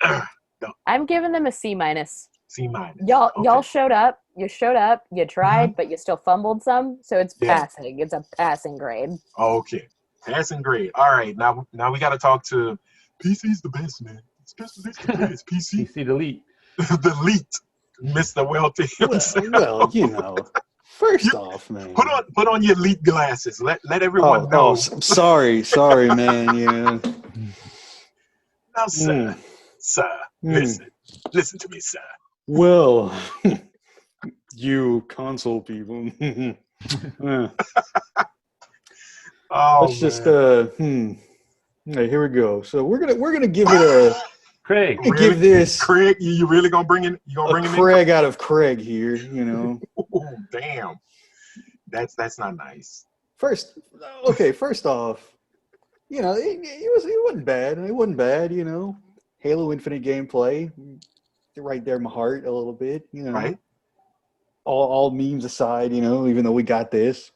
No. I'm giving them a C minus. C minus. Y'all showed up. You showed up. You tried, but you still fumbled some. So it's passing. It's a passing grade. Okay, passing grade. All right, now we got to talk to PC's the best, man. It's PC. PC delete. The elite, Mr. Welty himself. Well, you know. First off, man. Put on your elite glasses. Let everyone know. Oh, sorry, man. Yeah. Now, sir, listen to me, sir. Well, you console people. Let's just Hey, here we go. So we're gonna give it a Craig. Give this Craig. You really gonna bring in? You gonna bring him Craig out of Craig here? You know. Oh, damn. That's not nice. First off, you know, it wasn't bad. It wasn't bad. You know, Halo Infinite gameplay, right there in my heart a little bit. You know, right. All memes aside, you know, even though we got this.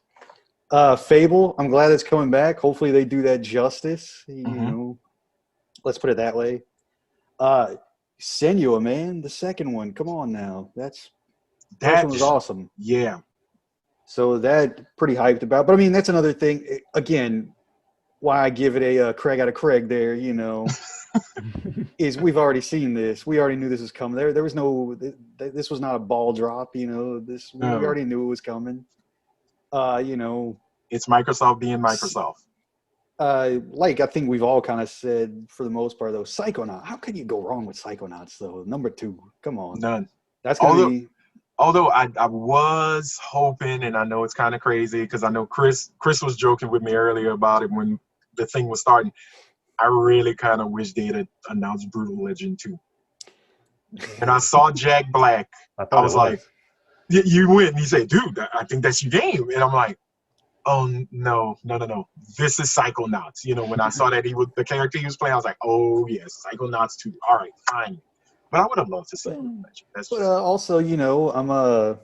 Fable, I'm glad it's coming back. Hopefully they do that justice. You know, let's put it that way. Senua, man, the second one. Come on now, that one was awesome. Yeah. So that pretty hyped about. But I mean, that's another thing. Again, why I give it a Craig out of Craig there. You know, is we've already seen this. We already knew this was coming. There was no. This was not a ball drop. You know, we already knew it was coming. You know, it's Microsoft being Microsoft. Like I think we've all kind of said for the most part though, Psychonauts. How can you go wrong with Psychonauts though? Number 2. Come on. None. That's gonna be. Although I was hoping, and I know it's kind of crazy because I know Chris was joking with me earlier about it when the thing was starting. I really kind of wish they had announced Brutal Legend 2. And I saw Jack Black. I was like, you win. And he said, dude, I think that's your game. And I'm like, oh, no. This is Psychonauts. You know, when I saw that the character he was playing, I was like, oh, yes, Psychonauts 2. All right, fine. But I would have loved to see it. But also, you know, I'm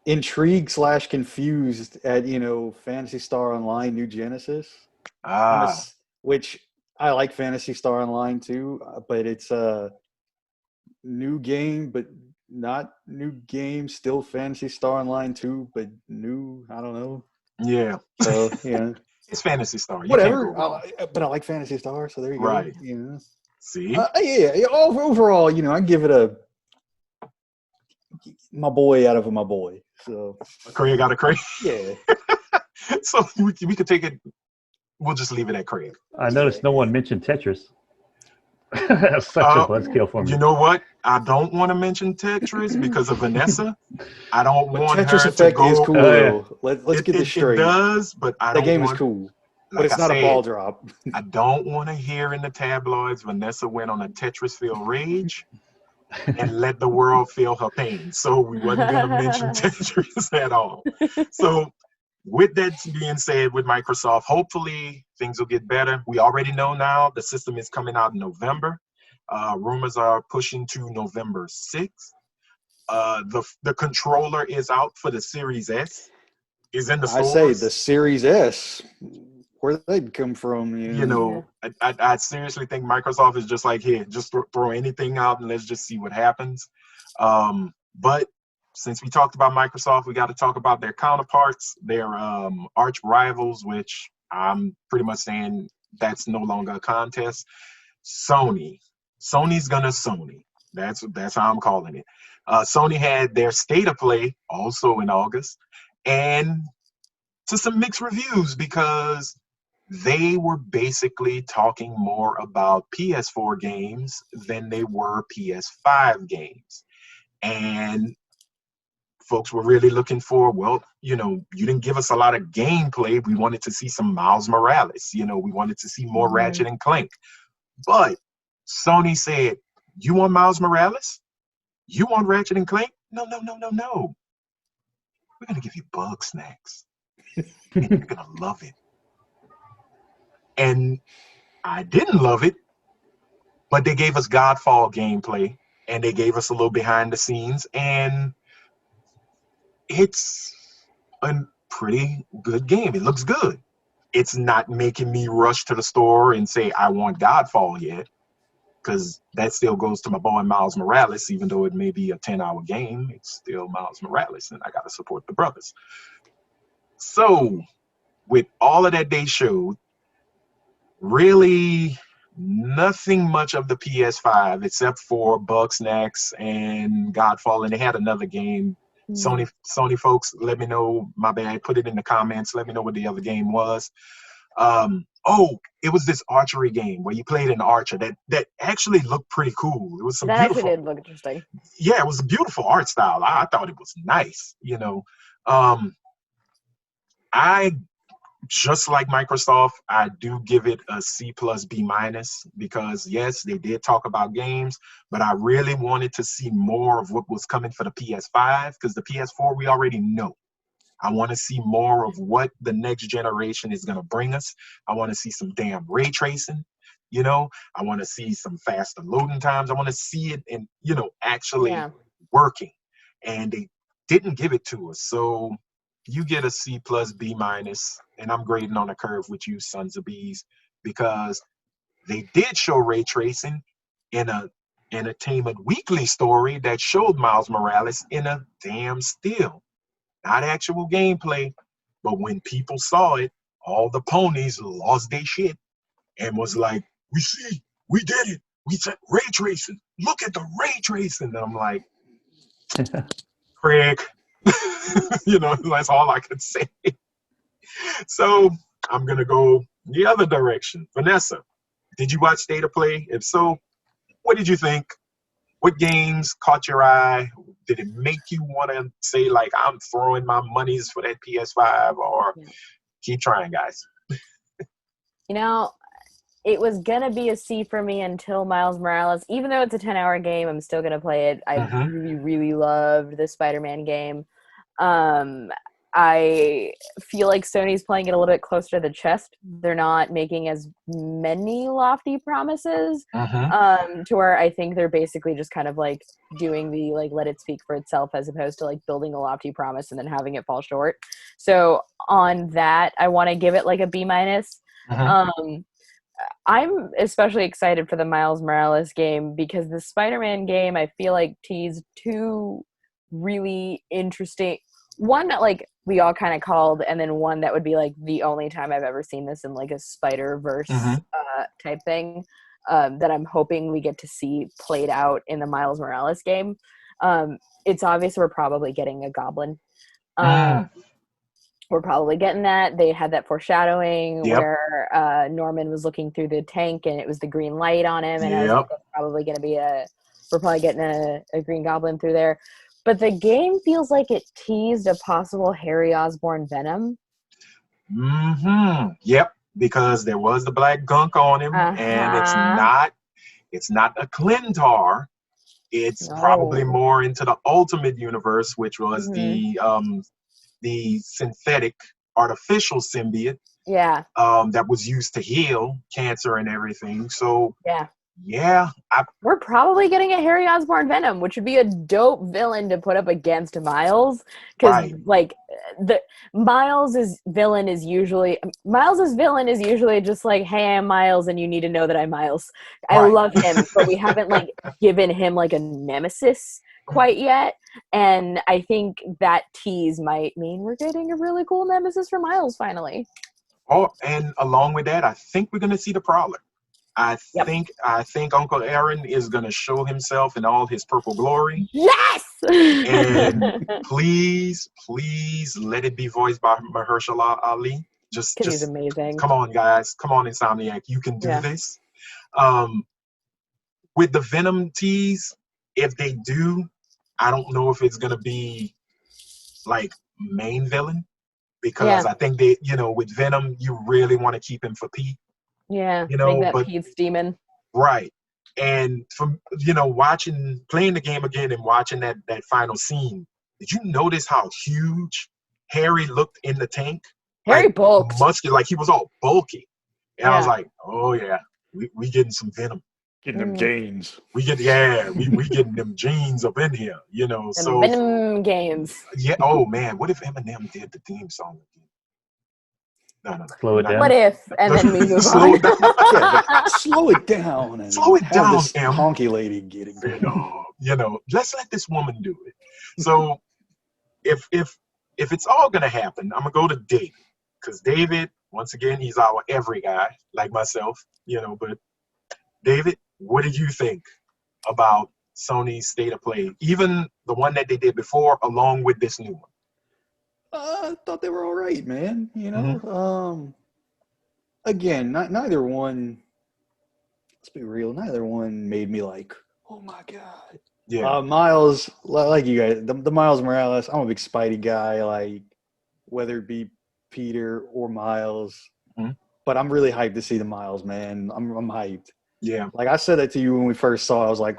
intrigued / confused at, you know, Phantasy Star Online New Genesis. Which I like Phantasy Star Online too, but it's a new game, but not new game, still Phantasy Star Online 2, but new, I don't know. Yeah. So, yeah. It's Phantasy Star. Whatever. But I like Phantasy Star, so there you go. Right. You know. See? Yeah. Overall, you know, I give it my boy out of my boy. So Craig out of Craig. Yeah. So we could take it. We'll just leave it at Craig. I noticed no one mentioned Tetris. That's such a buzzkill for me. You know what? I don't want to mention Tetris because of Vanessa. I don't want Tetris her Effect to go. Is cool though. Let's get this straight. It does, but I don't. The game is cool. But it's not a ball drop. I don't want to hear in the tabloids Vanessa went on a Tetris-filled rage and let the world feel her pain. So we wasn't going to mention Tetris at all. So with that being said, with Microsoft, hopefully things will get better. We already know now the system is coming out in November. Rumors are pushing to November 6th. The controller is out for the Series S. Is in the stores. I say the Series S. Where they'd come from, you know, I seriously think Microsoft is just like, here, just throw anything out and let's just see what happens. But since we talked about Microsoft, we got to talk about their counterparts, their arch rivals, which I'm pretty much saying that's no longer a contest. Sony. Sony's gonna Sony. That's how I'm calling it. Sony had their State of Play also in August, and to some mixed reviews because they were basically talking more about PS4 games than they were PS5 games. And folks were really looking for, well, you know, you didn't give us a lot of gameplay. We wanted to see some Miles Morales. You know, we wanted to see more Ratchet and Clank. But Sony said, you want Miles Morales? You want Ratchet and Clank? No. We're going to give you bug snacks. and you're gonna love it. And I didn't love it, but they gave us Godfall gameplay, and they gave us a little behind the scenes, and it's a pretty good game. It looks good. It's not making me rush to the store and say I want Godfall yet, because that still goes to my boy Miles Morales. Even though it may be a 10-hour game, it's still Miles Morales, and I got to support the brothers. So with all of that they showed, really nothing much of the PS5 except for Bugsnax and Godfall, and they had another game. Sony folks, let me know. My bad. Put it in the comments. Let me know what the other game was. It was this archery game where you played an archer that actually looked pretty cool. It was some that beautiful, actually did look interesting. Yeah, it was a beautiful art style. I thought it was nice. I just like Microsoft, I do give it a C plus B minus, because yes, they did talk about games, but I really wanted to see more of what was coming for the PS5, because the PS4 we already know. I want to see more of what the next generation is going to bring us. I want to see some damn ray tracing. I want to see some faster loading times. I want to see it in, actually working. And they didn't give it to us. So you get a C plus B minus, and I'm grading on a curve with you sons of bees, because they did show ray tracing in a Entertainment Weekly story that showed Miles Morales in a damn still. Not actual gameplay, but when people saw it, all the ponies lost their shit and was like, we did it. We said ray tracing. Look at the ray tracing. And I'm like, Craig, that's all I could say. So I'm going to go the other direction. Vanessa, did you watch State of Play? If so, what did you think? What games caught your eye? Did it make you want to say, like, I'm throwing my monies for that PS5, or keep trying, guys? It was going to be a C for me until Miles Morales. Even though it's a 10-hour game, I'm still going to play it. I really, really loved the Spider-Man game. I feel like Sony's playing it a little bit closer to the chest. They're not making as many lofty promises, to where I think they're basically just kind of like doing the like let it speak for itself, as opposed to like building a lofty promise and then having it fall short. So on that, I want to give it like a B minus. I'm especially excited for the Miles Morales game, because the Spider-Man game I feel like teased two really interesting, one that like we all kind of called, and then one that would be like the only time I've ever seen this in like a Spider-Verse type thing, that I'm hoping we get to see played out in the Miles Morales game. It's obvious we're probably getting a Goblin. We're probably getting that. They had that foreshadowing where Norman was looking through the tank and it was the green light on him, and I was like, that's probably going to be we're probably getting a Green Goblin through there. But the game feels like it teased a possible Harry Osborn Venom. Yep, because there was the black gunk on him, and it's not a Clintar. It's probably more into the Ultimate Universe, which was the synthetic artificial symbiote that was used to heal cancer and everything. So we're probably getting a Harry Osborn Venom, which would be a dope villain to put up against Miles, because like Miles's villain is usually just like, hey, I'm Miles and you need to know that I'm Miles. I love him, but we haven't like given him like a nemesis quite yet, and I think that tease might mean we're getting a really cool nemesis for Miles finally. And along with that, I think we're going to see the Prowler. I think Uncle Aaron is going to show himself in all his purple glory. Yes! And please let it be voiced by Mahershala Ali. Just he's amazing. Come on, guys. Come on, Insomniac. You can do this. With the Venom tease, if they do, I don't know if it's going to be like main villain, because I think they, with Venom, you really want to keep him for Pete. Yeah, make that Pete's demon. Right. And from, playing the game again and watching that final scene, did you notice how huge Harry looked in the tank? Very like bulked. muscular, like he was all bulky. And I was Yeah. like, oh yeah, we getting some venom. Getting them gains. We getting them genes up in here, you know. And So Venom games. yeah, oh man, what if Eminem did the theme song again? No. Slow it down. What if? And then we move Slow on. it down. Yeah, but slow it down and Slow it have down, this Em. honky lady getting You know, let's let this woman do it. So if it's all gonna happen, I'm gonna go to David, because David, once again, he's our every guy like myself, you know. But David, what did you think about Sony's state of play, even the one that they did before, along with this new one? I thought they were all right, man. You know, again, neither one. Let's be real. Neither one made me like, oh my god. Yeah. Miles, like you guys, the Miles Morales. I'm a big Spidey guy. Like, whether it be Peter or Miles, but I'm really hyped to see the Miles, man. I'm hyped. Yeah. Like I said that to you when we first saw it. I was like,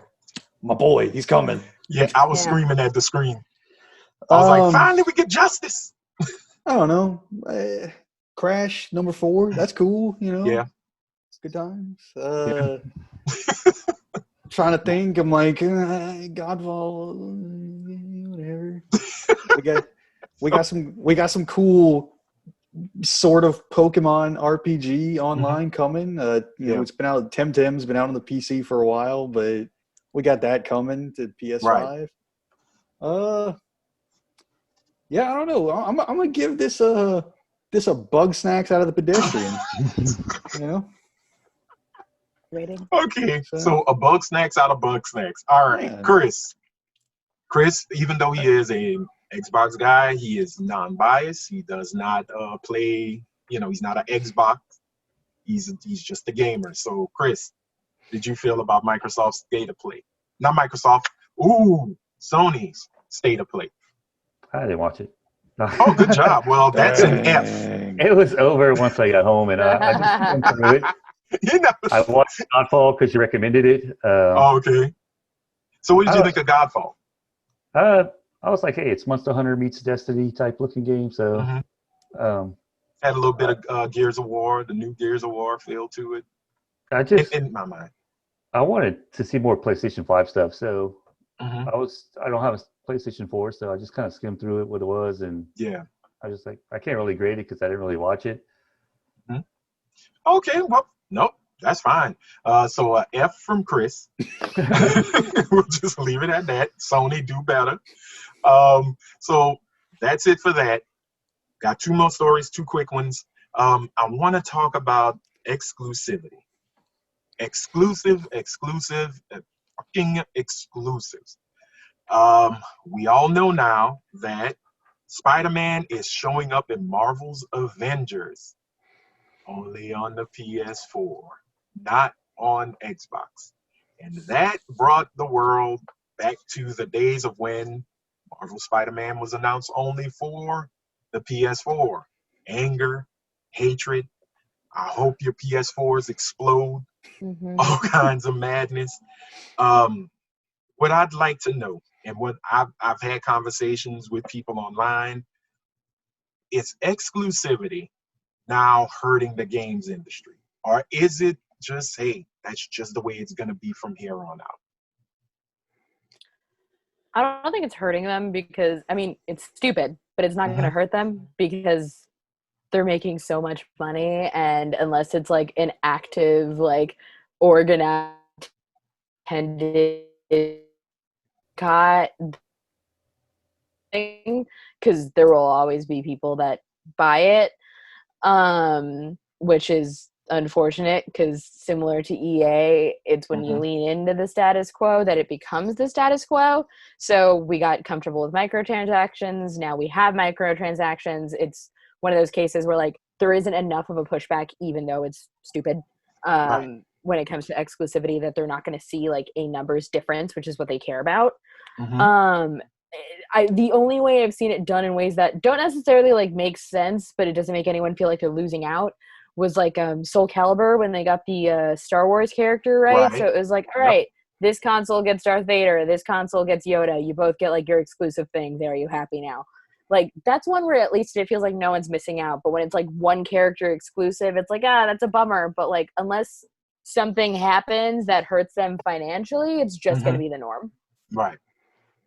my boy, he's coming. Yeah, I was screaming at the screen. I was like, finally we get justice. I don't know. Crash number 4. That's cool, you know. Yeah. Good times. Trying to think. I'm like, Godfall, whatever. We got some cool sort of Pokemon RPG online coming. You know, it's been out. Temtem's been out on the PC for a while, but we got that coming to PS5. Right. Yeah, I don't know. I'm gonna give this a bug snacks out of the pedestrian. You know. Rating. Okay, so a bug snacks out of bug snacks. All right, yeah. Chris, even though he is a Xbox guy, he is non-biased. He does not play. You know, he's not an Xbox. He's just a gamer. So, Chris, did you feel about Microsoft's state of play? Not Microsoft. Sony's state of play. I didn't watch it. Oh, good job. Well, that's an F. It was over once I got home, and I just went through it. You know. I watched Godfall because you recommended it. Okay. So what did you think of Godfall? I was like, hey, it's Monster Hunter meets Destiny type looking game. So had a little bit of Gears of War, the new Gears of War feel to it. I just in my mind, I wanted to see more PlayStation 5 stuff. So I don't have a PlayStation 4, so I just kind of skimmed through it, what it was, and I just like, I can't really grade it because I didn't really watch it. Okay, well, nope, that's fine. So F from Chris. We'll just leave it at that. Sony, do better. So that's it for that. Got 2 more stories, 2 quick ones. I want to talk about exclusivity. Exclusive, fucking exclusives. We all know now that Spider-Man is showing up in Marvel's Avengers only on the PS4, not on Xbox. And that brought the world back to the days of when Marvel Spider-Man was announced only for the PS4. Anger, hatred. I hope your PS4s explode. All kinds of madness. What I'd like to know, and what I've had conversations with people online, is exclusivity now hurting the games industry? Or is it just, hey, that's just the way it's going to be from here on out? I don't think it's hurting them because, I mean, it's stupid, but it's not going to hurt them because they're making so much money. And unless it's like an active, like, organized, tended thing, because there will always be people that buy it, which is unfortunate because similar to EA, it's when you lean into the status quo that it becomes the status quo. So we got comfortable with microtransactions. Now we have microtransactions. It's one of those cases where like there isn't enough of a pushback, even though it's stupid, when it comes to exclusivity, that they're not going to see like a numbers difference, which is what they care about. The only way I've seen it done in ways that don't necessarily like make sense, but it doesn't make anyone feel like they're losing out, was like Soul Calibur when they got the Star Wars character, right? So it was like, all right, this console gets Darth Vader, this console gets Yoda. You both get like your exclusive thing. There, are you happy now? like that's one where at least it feels like no one's missing out. But when it's like one character exclusive, it's like, that's a bummer. But like unless something happens that hurts them financially, it's just going to be the norm. Right.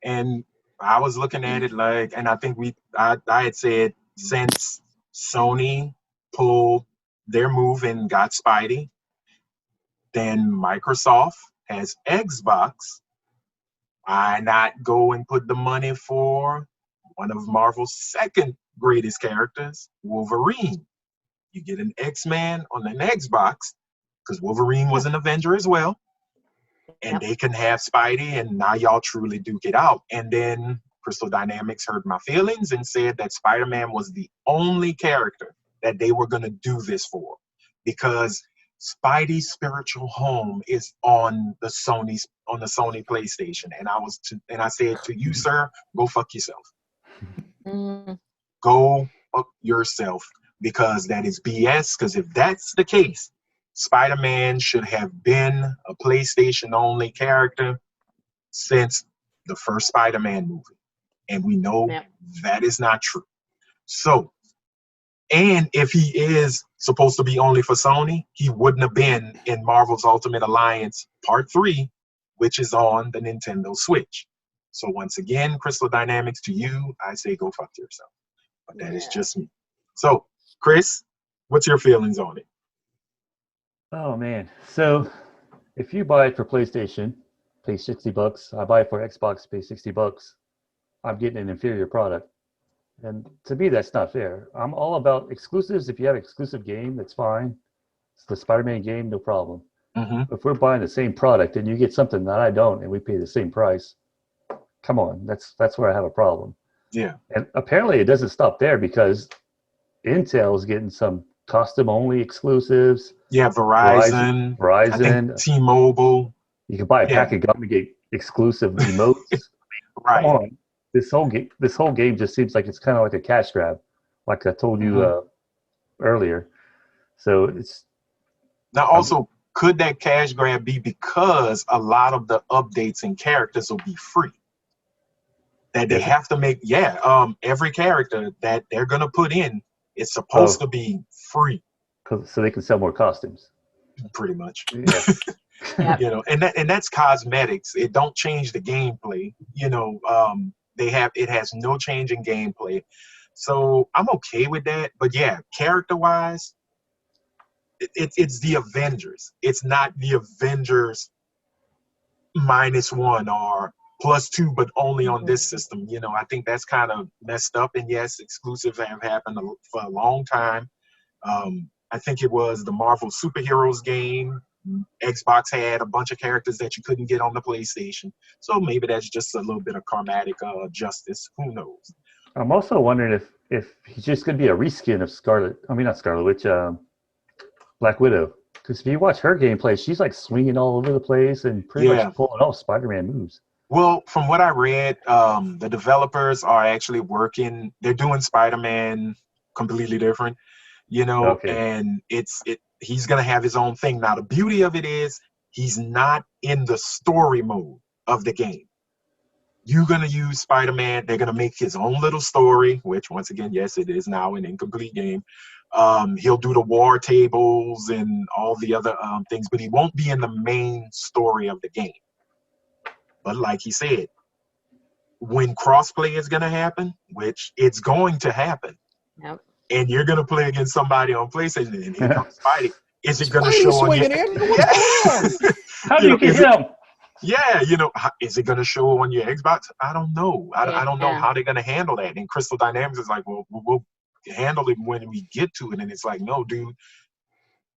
And I was looking at it like, and I think I had said since Sony pulled their move and got Spidey, then Microsoft has Xbox. Why not go and put the money for one of Marvel's second greatest characters, Wolverine? You get an X-Man on an Xbox, because Wolverine was an Avenger as well. And they can have Spidey, and now y'all truly duke it out. And then Crystal Dynamics hurt my feelings and said that Spider-Man was the only character that they were going to do this for, because Spidey's spiritual home is on the Sony PlayStation. And I said to you, sir, go fuck yourself. Go fuck yourself, because that is BS. Because if that's the case, Spider-Man should have been a PlayStation-only character since the first Spider-Man movie. And we know that is not true. So, and if he is supposed to be only for Sony, he wouldn't have been in Marvel's Ultimate Alliance Part 3, which is on the Nintendo Switch. So once again, Crystal Dynamics, to you, I say go fuck yourself. But that is just me. So, Chris, what's your feelings on it? Oh man! So if you buy it for PlayStation, pay $60. I buy it for Xbox, pay $60. I'm getting an inferior product, and to me, that's not fair. I'm all about exclusives. If you have an exclusive game, that's fine. It's the Spider-Man game, no problem. If we're buying the same product and you get something that I don't, and we pay the same price, come on, that's where I have a problem. Yeah. And apparently, it doesn't stop there, because Intel is getting some custom-only exclusives. Yeah, Verizon. I think T-Mobile. You can buy a pack of gum to get exclusive emotes. Right. Come on. This whole game just seems like it's kind of like a cash grab, like I told you earlier. So it's now also, could that cash grab be because a lot of the updates and characters will be free? That they have to make, every character that they're gonna put in is supposed to be free, so they can sell more costumes. Pretty much. Yeah. You know, and that's cosmetics. It don't change the gameplay. You know, it has no change in gameplay. So I'm okay with that. But yeah, character-wise, it's the Avengers. It's not the Avengers -1 or +2, but only on this system. You know, I think that's kind of messed up. And yes, exclusives have happened for a long time. I think it was the Marvel Superheroes game. Xbox had a bunch of characters that you couldn't get on the PlayStation. So maybe that's just a little bit of karmatic justice. Who knows? I'm also wondering if he's just going to be a reskin of not Scarlet Witch, Black Widow. Because if you watch her gameplay, she's like swinging all over the place and pretty much pulling off Spider-Man moves. Well, from what I read, the developers are actually working. They're doing Spider-Man completely different, you know, and he's going to have his own thing. Now, the beauty of it is he's not in the story mode of the game. You're going to use Spider-Man. They're going to make his own little story, which once again, yes, it is now an incomplete game. He'll do the war tables and all the other things, but he won't be in the main story of the game. But like he said, when crossplay is going to happen, which it's going to happen, and you're going to play against somebody on PlayStation, and here comes Spidey. Is it going to show on your? How do you get him? Yeah, you know, is it going to show on your Xbox? I don't know. I don't know how they're going to handle that. And Crystal Dynamics is like, well, we'll handle it when we get to it. And it's like, no, dude,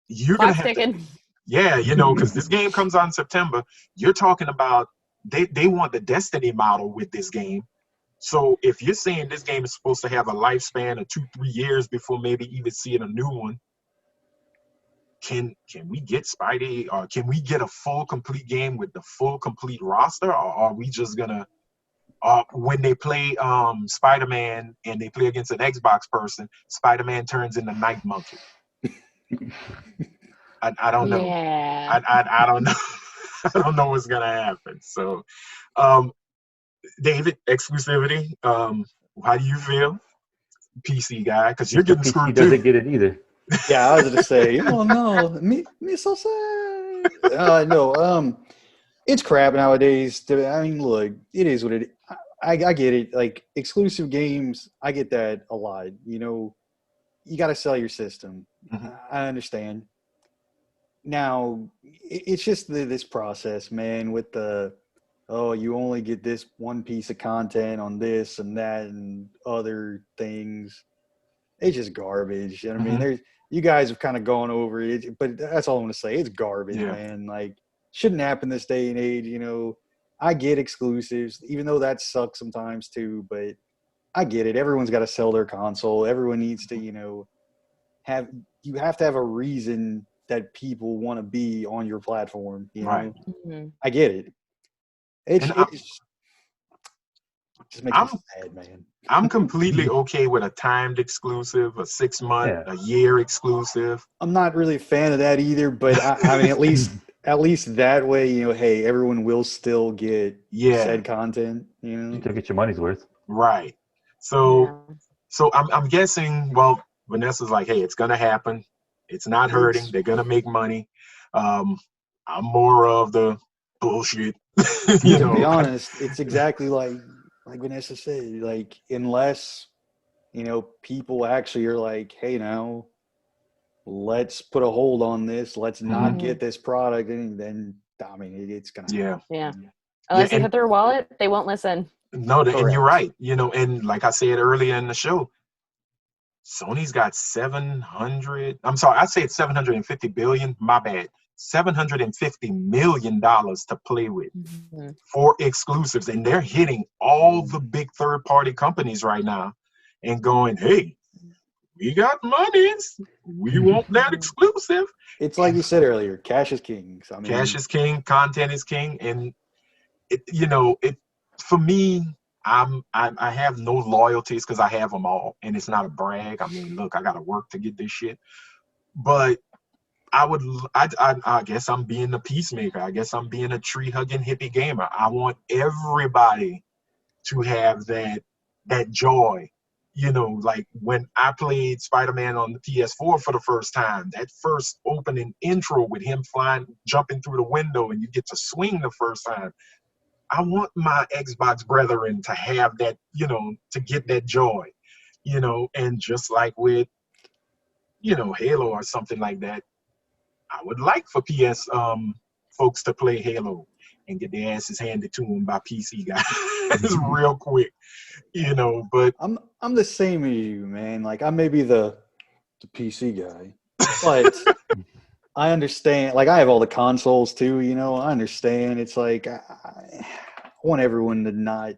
you're going to have to. Yeah, you know, because this game comes out in September. You're talking about they want the Destiny model with this game. So if you're saying this game is supposed to have a lifespan of 2-3 years before maybe even seeing a new one, can we get Spidey, or can we get a full complete game with the full complete roster, or are we just gonna when they play Spider-Man and they play against an Xbox person, Spider-Man turns into Night Monkey? I don't know. I don't know. I don't know what's gonna happen. So David, exclusivity. How do you feel, PC guy? Because you're getting PC screwed doesn't too. get it either. Yeah, I was gonna say, oh no, me so sad. No, it's crap nowadays. I mean, look, it is what it. I get it. Like exclusive games, I get that a lot. You know, you got to sell your system. Mhm. I understand. Now, it's just this process, man. With the you only get this one piece of content on this and that and other things. It's just garbage. And I mean, Mhm. there's you guys have kind of gone over it, but that's all I'm gonna say. It's garbage, Yeah. man. Like, shouldn't happen this day and age. You know, I get exclusives, even though that sucks sometimes too. But I get it. Everyone's got to sell their console. Everyone needs to, have you have to have a reason that people want to be on your platform. You Right. know, Mhm. I get it. It's And it just makes me I'm sad, man. I'm completely okay with a timed exclusive, a 6-month, Yeah. a year exclusive. I'm not really a fan of that either, but I mean, at least that way, hey, everyone will still get Yeah. said content. You know, To get your money's worth. Right. So Yeah. so I'm guessing. Well, Vanessa's like, hey, it's gonna happen. It's not hurting. It's They're gonna make money. Um, I'm more of the bullshit. to be honest, it's exactly like Vanessa said. Like, unless people actually are like, hey, now let's put a hold on this. Let's not Mhm. get this product, and then I mean, it's gonna happen. Yeah. Yeah. Yeah, Unless you and hit their wallet, they won't listen. no, and you're Correct. right. And like I said earlier in the show, Sony's got 700. I'm sorry, I said 750 billion. My bad. $750 million to play with Mhm. for exclusives, and they're hitting all the big third-party companies right now, and going, "Hey, we got monies. We want that Mhm. exclusive." It's like And you said earlier, cash is king. So, I cash mean, is king, content is king, and it for me. I have no loyalties because I have them all, and it's not a brag. I mean, look, I got to work to get this shit, but I guess I'm being a peacemaker. I guess I'm being a tree hugging hippie gamer. I want everybody to have that joy. Like when I played Spider-Man on the PS4 for the first time, that first opening intro with him flying, jumping through the window, and you get to swing the first time. I want my Xbox brethren to have that, to get that joy, and just like with, Halo or something like that, I would like for PS folks to play Halo and get their asses handed to them by PC guys real quick, but I'm the same as you, man. Like, I may be the PC guy, but I understand. Like, I have all the consoles too. I understand. It's like I want everyone to not.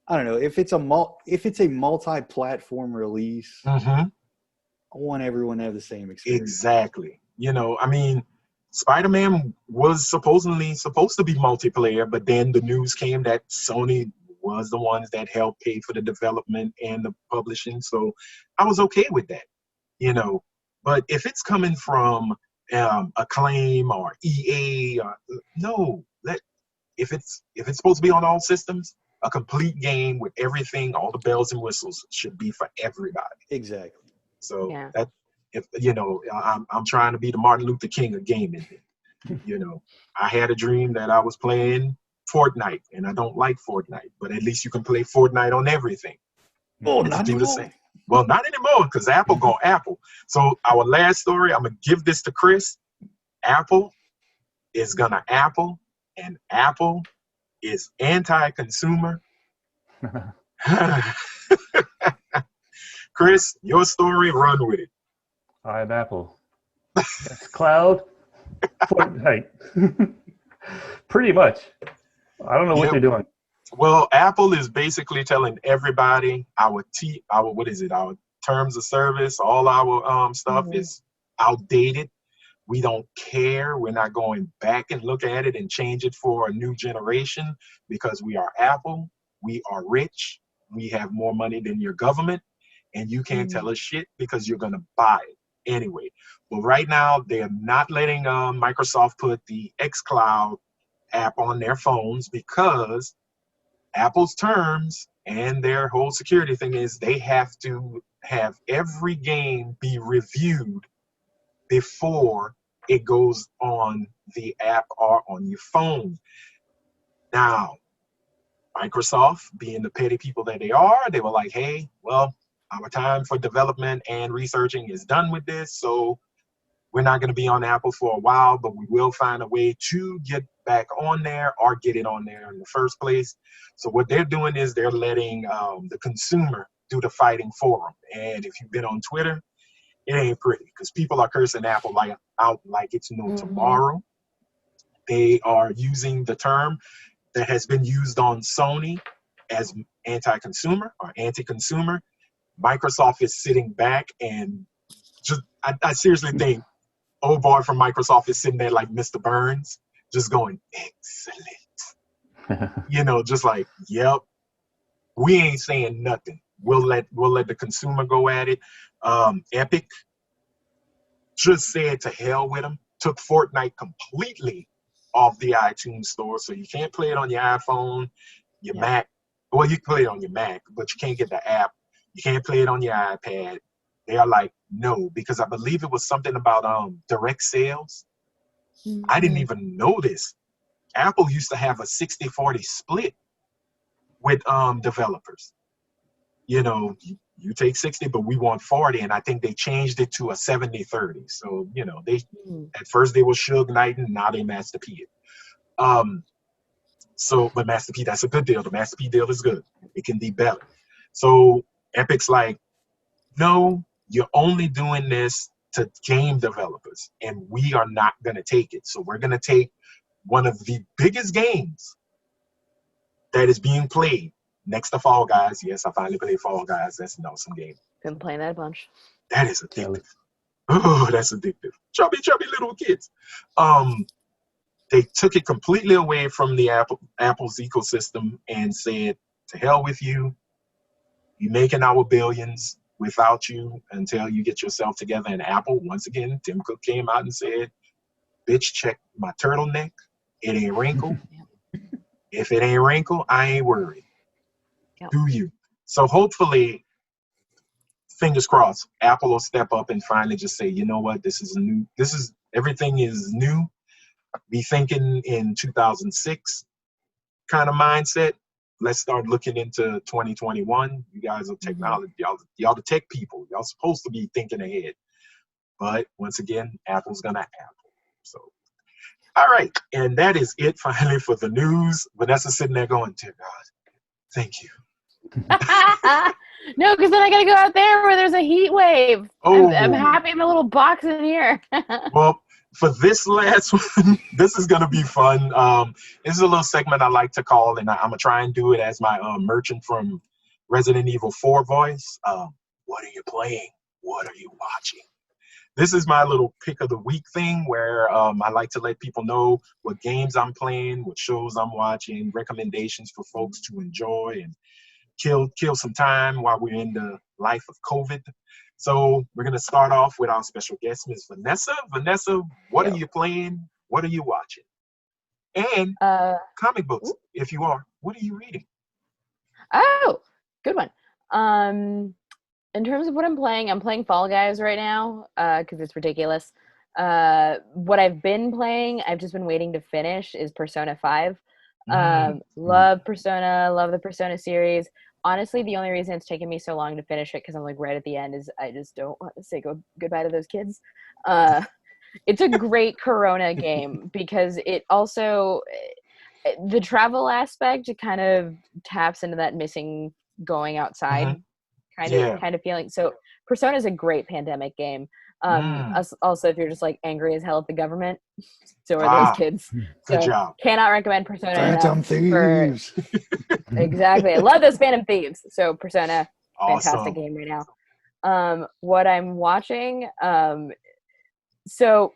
I don't know if it's a multi-platform release. mhm, I want everyone to have the same experience. exactly. I mean, Spider-Man was supposedly supposed to be multiplayer, but then the news came that Sony was the ones that helped pay for the development and the publishing. So I was okay with that, you know. But if it's coming from Acclaim or EA, no, if it's supposed to be on all systems, a complete game with everything, all the bells and whistles should be for everybody. Exactly. So Yeah. that if I'm trying to be the Martin Luther King of gaming. I had a dream that I was playing Fortnite, and I don't like Fortnite, but at least you can play Fortnite on everything. Oh, It's not do the anymore. same. Well, not anymore because Apple go Apple. So our last story, I'm gonna give this to Chris. Apple is gonna Apple, and Apple is anti-consumer. Chris, your story, run with it. I'm Apple. That's cloud. Fortnite. Pretty much. I don't know what Yep. they're doing. Well, Apple is basically telling everybody our what is it? Our terms of service, all our stuff Mhm. is outdated. We don't care. We're not going back and look at it and change it for a new generation because we are Apple. We are rich. We have more money than your government, and you can't tell us shit because you're gonna buy it anyway. Well, right now they're not letting Microsoft put the xCloud app on their phones because Apple's terms And their whole security thing is they have to have every game be reviewed before it goes on the app or on your phone. Now, Microsoft, being the petty people that they are, they were like, hey, well, our time for development and researching is done with this, so we're not going to be on Apple for a while, but we will find a way to get back on there or get it on there in the first place. So what they're doing is they're letting the consumer do the fighting for them. And if you've been on Twitter, it ain't pretty because people are cursing Apple out like it's no tomorrow. They are using the term that has been used on Sony as anti-consumer or anti-consumer. Microsoft is sitting back and just, I seriously think old boy from Microsoft is sitting there like Mr. Burns, just going, excellent. You know, just like, yep, we ain't saying nothing. We'll let the consumer go at it. Epic just said to hell with them, took Fortnite completely off the iTunes store, so you can't play it on your iPhone, your Mac. Well, you can play it on your Mac, but you can't get the app. You can't play it on your iPad. They are like, no, because I believe it was something about direct sales. I didn't even know this. Apple used to have a 60-40 split with developers. You know, you take 60, but we want 40, and I think they changed it to a 70-30. So, you know, they at first they were Suge Knight, and now they Master P it. So, but Master P, that's a good deal. The Master P deal is good. It can be better. So Epic's like, no, you're only doing this to game developers, and we are not going to take it. So we're going to take one of the biggest games that is being played next to Fall Guys. Yes, I finally played Fall Guys. That's an awesome game. Been playing that a bunch. That is addictive. Oh, that's addictive. Chubby little kids. They took it completely away from the Apple's ecosystem and said, to hell with you. You're making our billions without you until you get yourself together. And Apple, once again, Tim Cook came out and said, bitch, check my turtleneck. It ain't wrinkled. If it ain't wrinkled, I ain't worried. Yep. Do you? So hopefully, fingers crossed, Apple will step up and finally just say, you know what, everything is new. Be thinking in 2006 kind of mindset. Let's start looking into 2021. You guys are technology. Y'all the tech people. Y'all supposed to be thinking ahead. But once again, Apple's gonna Apple. So, all right. And that is it finally for the news. Vanessa's sitting there going, dear God, thank you. No, because then I gotta go out there where there's a heat wave. Oh. I'm happy in the little box in here. Well, for this last one, this is going to be fun. This is a little segment I like to call, and I'm going to try and do it as my merchant from Resident Evil 4 voice. What are you playing? What are you watching? This is my little pick of the week thing where I like to let people know what games I'm playing, what shows I'm watching, recommendations for folks to enjoy and kill some time while we're in the life of COVID. So we're going to start off with our special guest, Ms. Vanessa. Vanessa, what are you playing? What are you watching? And comic books, if you are. What are you reading? Oh, good one. In terms of what I'm playing Fall Guys right now because it's ridiculous. What I've been playing, I've just been waiting to finish, is Persona 5. Love Persona, love the Persona series. Honestly, the only reason it's taken me so long to finish it, because I'm like right at the end, is I just don't want to say goodbye to those kids. It's a great Corona game because it also, the travel aspect, it kind of taps into that missing going outside kind of feeling. So Persona is a great pandemic game. Also, if you're just like angry as hell at the government, so are those kids. Good so job. Cannot recommend Persona Phantom Thieves. Exactly. I love those Phantom Thieves. So Persona, fantastic Awesome. game right now. What I'm watching, so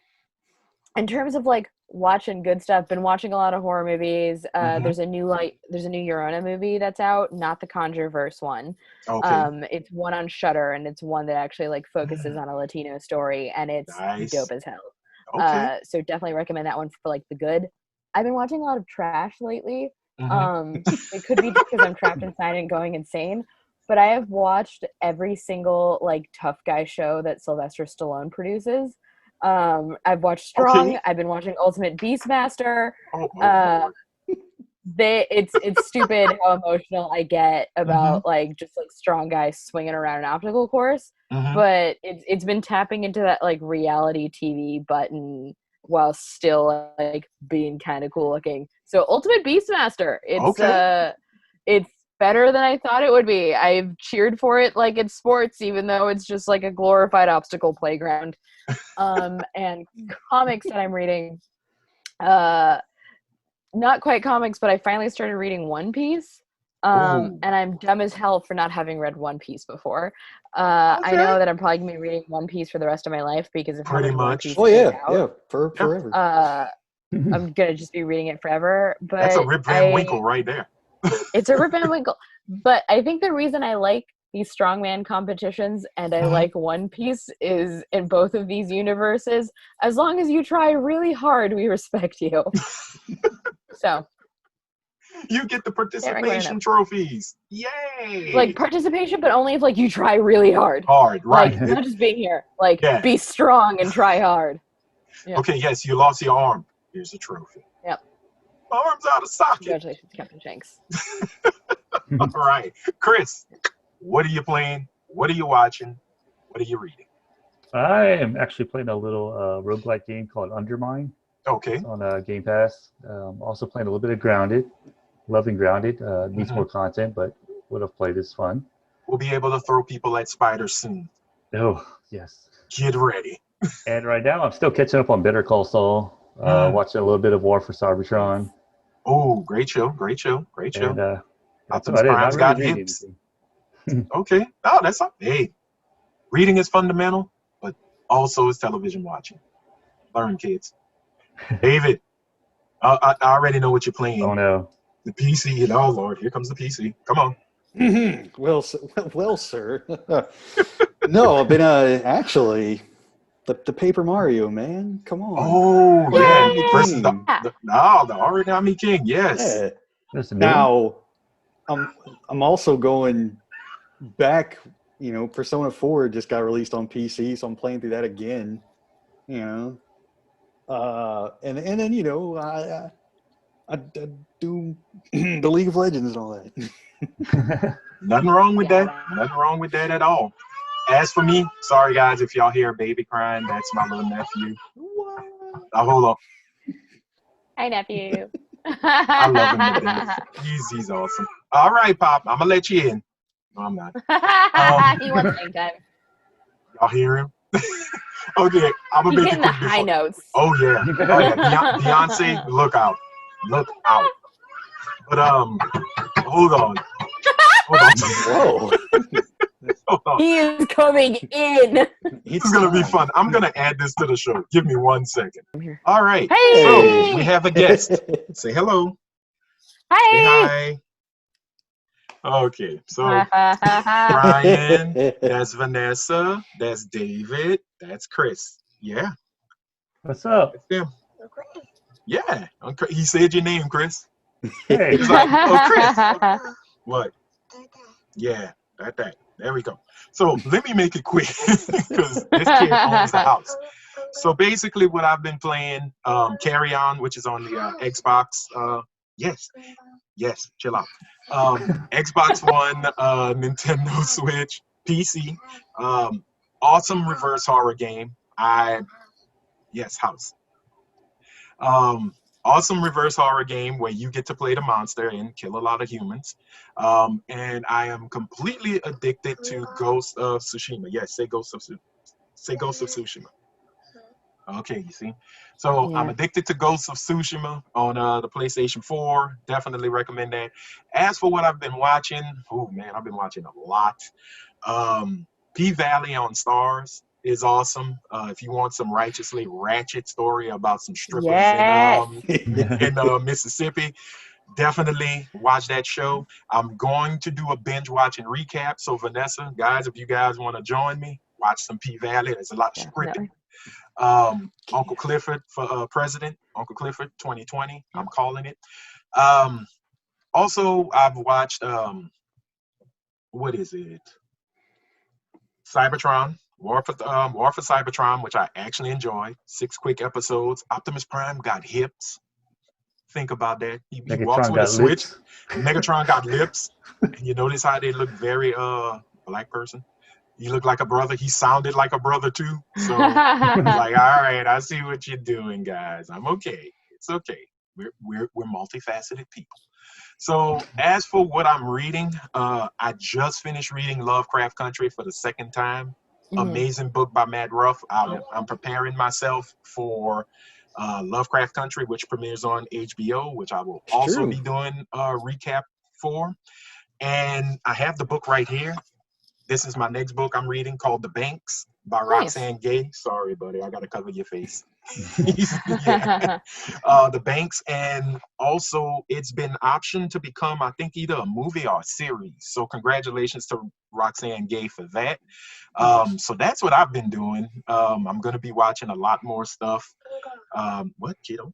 in terms of like watching good stuff, been watching a lot of horror movies. There's a new Llorona movie that's out, not the Conjureverse one. Okay. It's one on Shudder, and it's one that actually like focuses on a Latino story, and it's dope as hell. Okay. So definitely recommend that one for like the good. I've been watching a lot of trash lately. It could be because I'm trapped inside and going insane. But I have watched every single like tough guy show that Sylvester Stallone produces. I've watched Strong. Okay. I've been watching Ultimate Beastmaster. Oh, It's stupid how emotional I get about like just like strong guys swinging around an obstacle course. But it's been tapping into that like reality TV button while still like being kind of cool looking. So Ultimate Beastmaster, it's better than I thought it would be. I've cheered for it like it's sports, even though it's just like a glorified obstacle playground. And comics that I'm reading, not quite comics, but I finally started reading One Piece. And I'm dumb as hell for not having read One Piece before. I know that I'm probably gonna be reading One Piece for the rest of my life because of how much One Piece is out. Forever. I'm gonna just be reading it forever. But that's a Rip Van Winkle right there. It's a Rip Van Winkle. But I think the reason I like these strongman competitions and I like One Piece is in both of these universes, as long as you try really hard, we respect you. So you get the participation trophies. Yay! Like participation, but only if like you try really hard. Right. Like not just being here. Like be strong and try hard. Yeah. Okay, yes, you lost your arm. Here's a trophy. Yep. Arm's out of socket. Congratulations, Captain Shanks. All right. Chris, what are you playing? What are you watching? What are you reading? I am actually playing a little roguelike game called Undermine. Okay. It's on Game Pass. Also playing a little bit of Grounded. Loving Grounded. Needs more content, but would have played. It's fun. We'll be able to throw people at spiders soon. Oh, yes. Get ready. And right now, I'm still catching up on Better Call Saul. Watching a little bit of War for Cybertron. Oh, great show. And, Optimus Prime's got hips. Okay. Oh, that's up. Hey, reading is fundamental, but also is television watching. Learn, kids. David, I already know what you're playing. Oh, no. The PC. Oh, Lord. Here comes the PC. Come on. Well, sir. No, I've been actually the Paper Mario, man. Come on. Oh, yeah. Versus the Origami King. Yes. Yeah. Now, I'm also going back. You know, Persona 4 just got released on PC, so I'm playing through that again. You know, and then you know I do the League of Legends and all that. Nothing wrong with that. Nothing wrong with that at all. As for me, sorry guys if y'all hear a baby crying, that's my little nephew. Hold on. Hi, nephew. I love him to death. He's awesome. All right, Pop, I'm gonna let you in. No, I'm not. He wants hang time. Y'all hear him? Okay, I'm gonna make it quick. He's the high notes. Oh yeah. Beyonce, look out. Look out. But hold on. Whoa. Hold on. He is coming in. This is gonna be fun. I'm gonna add this to the show. Give me 1 second. I'm here. All right. Hey. So we have a guest. Say hello. Hi. Say hi. Okay, so Brian, that's Vanessa, that's David, that's Chris. Yeah. What's up? That's them. Yeah. He said your name, Chris. Hey. He's like, oh, Chris. What? Yeah, that. There we go. So let me make it quick because this kid owns the house. So basically what I've been playing, Carry On, which is on the Xbox. Yes, chill out. Xbox One, Nintendo Switch, PC. Awesome reverse horror game. House. Awesome reverse horror game where you get to play the monster and kill a lot of humans. And I am completely addicted to Ghost of Tsushima. Yes, say Ghost of Tsushima. Okay, you see. So I'm addicted to Ghost of Tsushima on the PlayStation 4. Definitely recommend that. As for what I've been watching, oh man, I've been watching a lot. P-Valley on Stars is awesome. If you want some righteously ratchet story about some strippers in Mississippi, definitely watch that show. I'm going to do a binge watching recap. So Vanessa, guys, if you guys want to join me, watch some P-Valley. There's a lot of scripting. Uncle Clifford for president. Uncle Clifford 2020. I'm calling it. Also, I've watched what is it? Cybertron, War for Cybertron, which I actually enjoyed. 6 quick episodes. Optimus Prime got hips. Think about that. He walks Megatron with a got switch. lips. Megatron got lips. And you notice how they look very black person. He looked like a brother. He sounded like a brother too. So it's like, all right, I see what you're doing, guys. I'm okay. It's okay. We're multifaceted people. So as for what I'm reading, I just finished reading Lovecraft Country for the second time. Amazing book by Matt Ruff. I'm preparing myself for Lovecraft Country, which premieres on HBO, which I will also be doing a recap for. And I have the book right here. This is my next book I'm reading called The Banks by Roxane Gay. Sorry, buddy, I got to cover your face. The Banks, and also it's been optioned to become, I think, either a movie or a series. So congratulations to Roxane Gay for that. So that's what I've been doing. I'm going to be watching a lot more stuff. What, kiddo?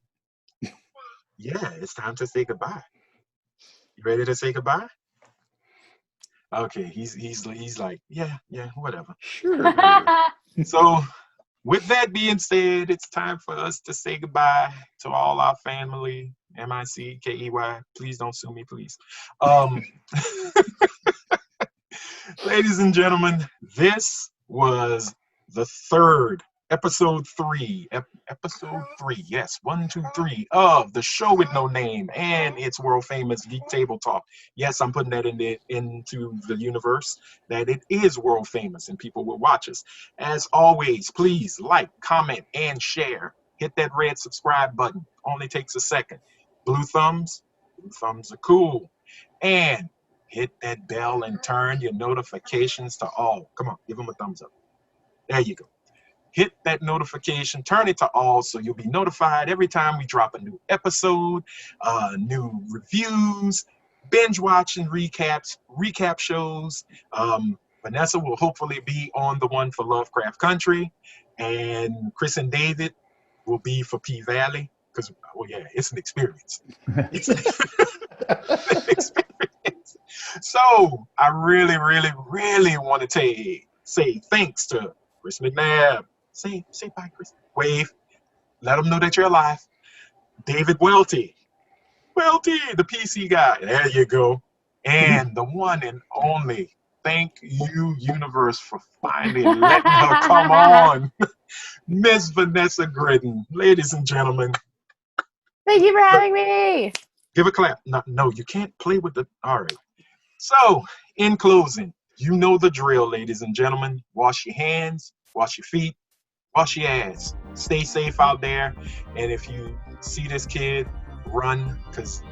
Yeah, it's time to say goodbye. You ready to say goodbye? Okay, he's like, yeah, whatever. Sure. So with that being said, it's time for us to say goodbye to all our family. MICKEY. Please don't sue me, please. Ladies and gentlemen, this was the third episode 3, yes, 1, 2, 3 of the show with no name and its world famous Geek Table Talk. Yes, I'm putting that into the universe, that it is world famous and people will watch us. As always, please like, comment, and share. Hit that red subscribe button. Only takes a second. Blue thumbs are cool. And hit that bell and turn your notifications to all. Come on, give them a thumbs up. There you go. Hit that notification, turn it to all, so you'll be notified every time we drop a new episode, new reviews, binge watching recap shows. Vanessa will hopefully be on the one for Lovecraft Country, and Chris and David will be for P Valley, because, well, yeah, it's an experience. It's an experience. So I really, really, really want to say thanks to Chris McNabb. Say bye, Chris. Wave. Let them know that you're alive. David Welty, the PC guy. There you go. And the one and only, thank you, universe, for finally letting her come on. Miss Vanessa Gritton. Ladies and gentlemen. Thank you for having me. Give a clap. No, you can't play with the... All right. So, in closing, you know the drill, ladies and gentlemen. Wash your hands, wash your feet, wash your ass. Stay safe out there. And if you see this kid, run, because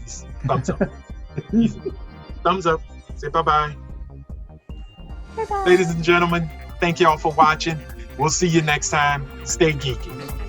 he's thumbs up. Thumbs up. Say bye-bye. Bye-bye. Ladies and gentlemen, thank y'all for watching. We'll see you next time. Stay geeky.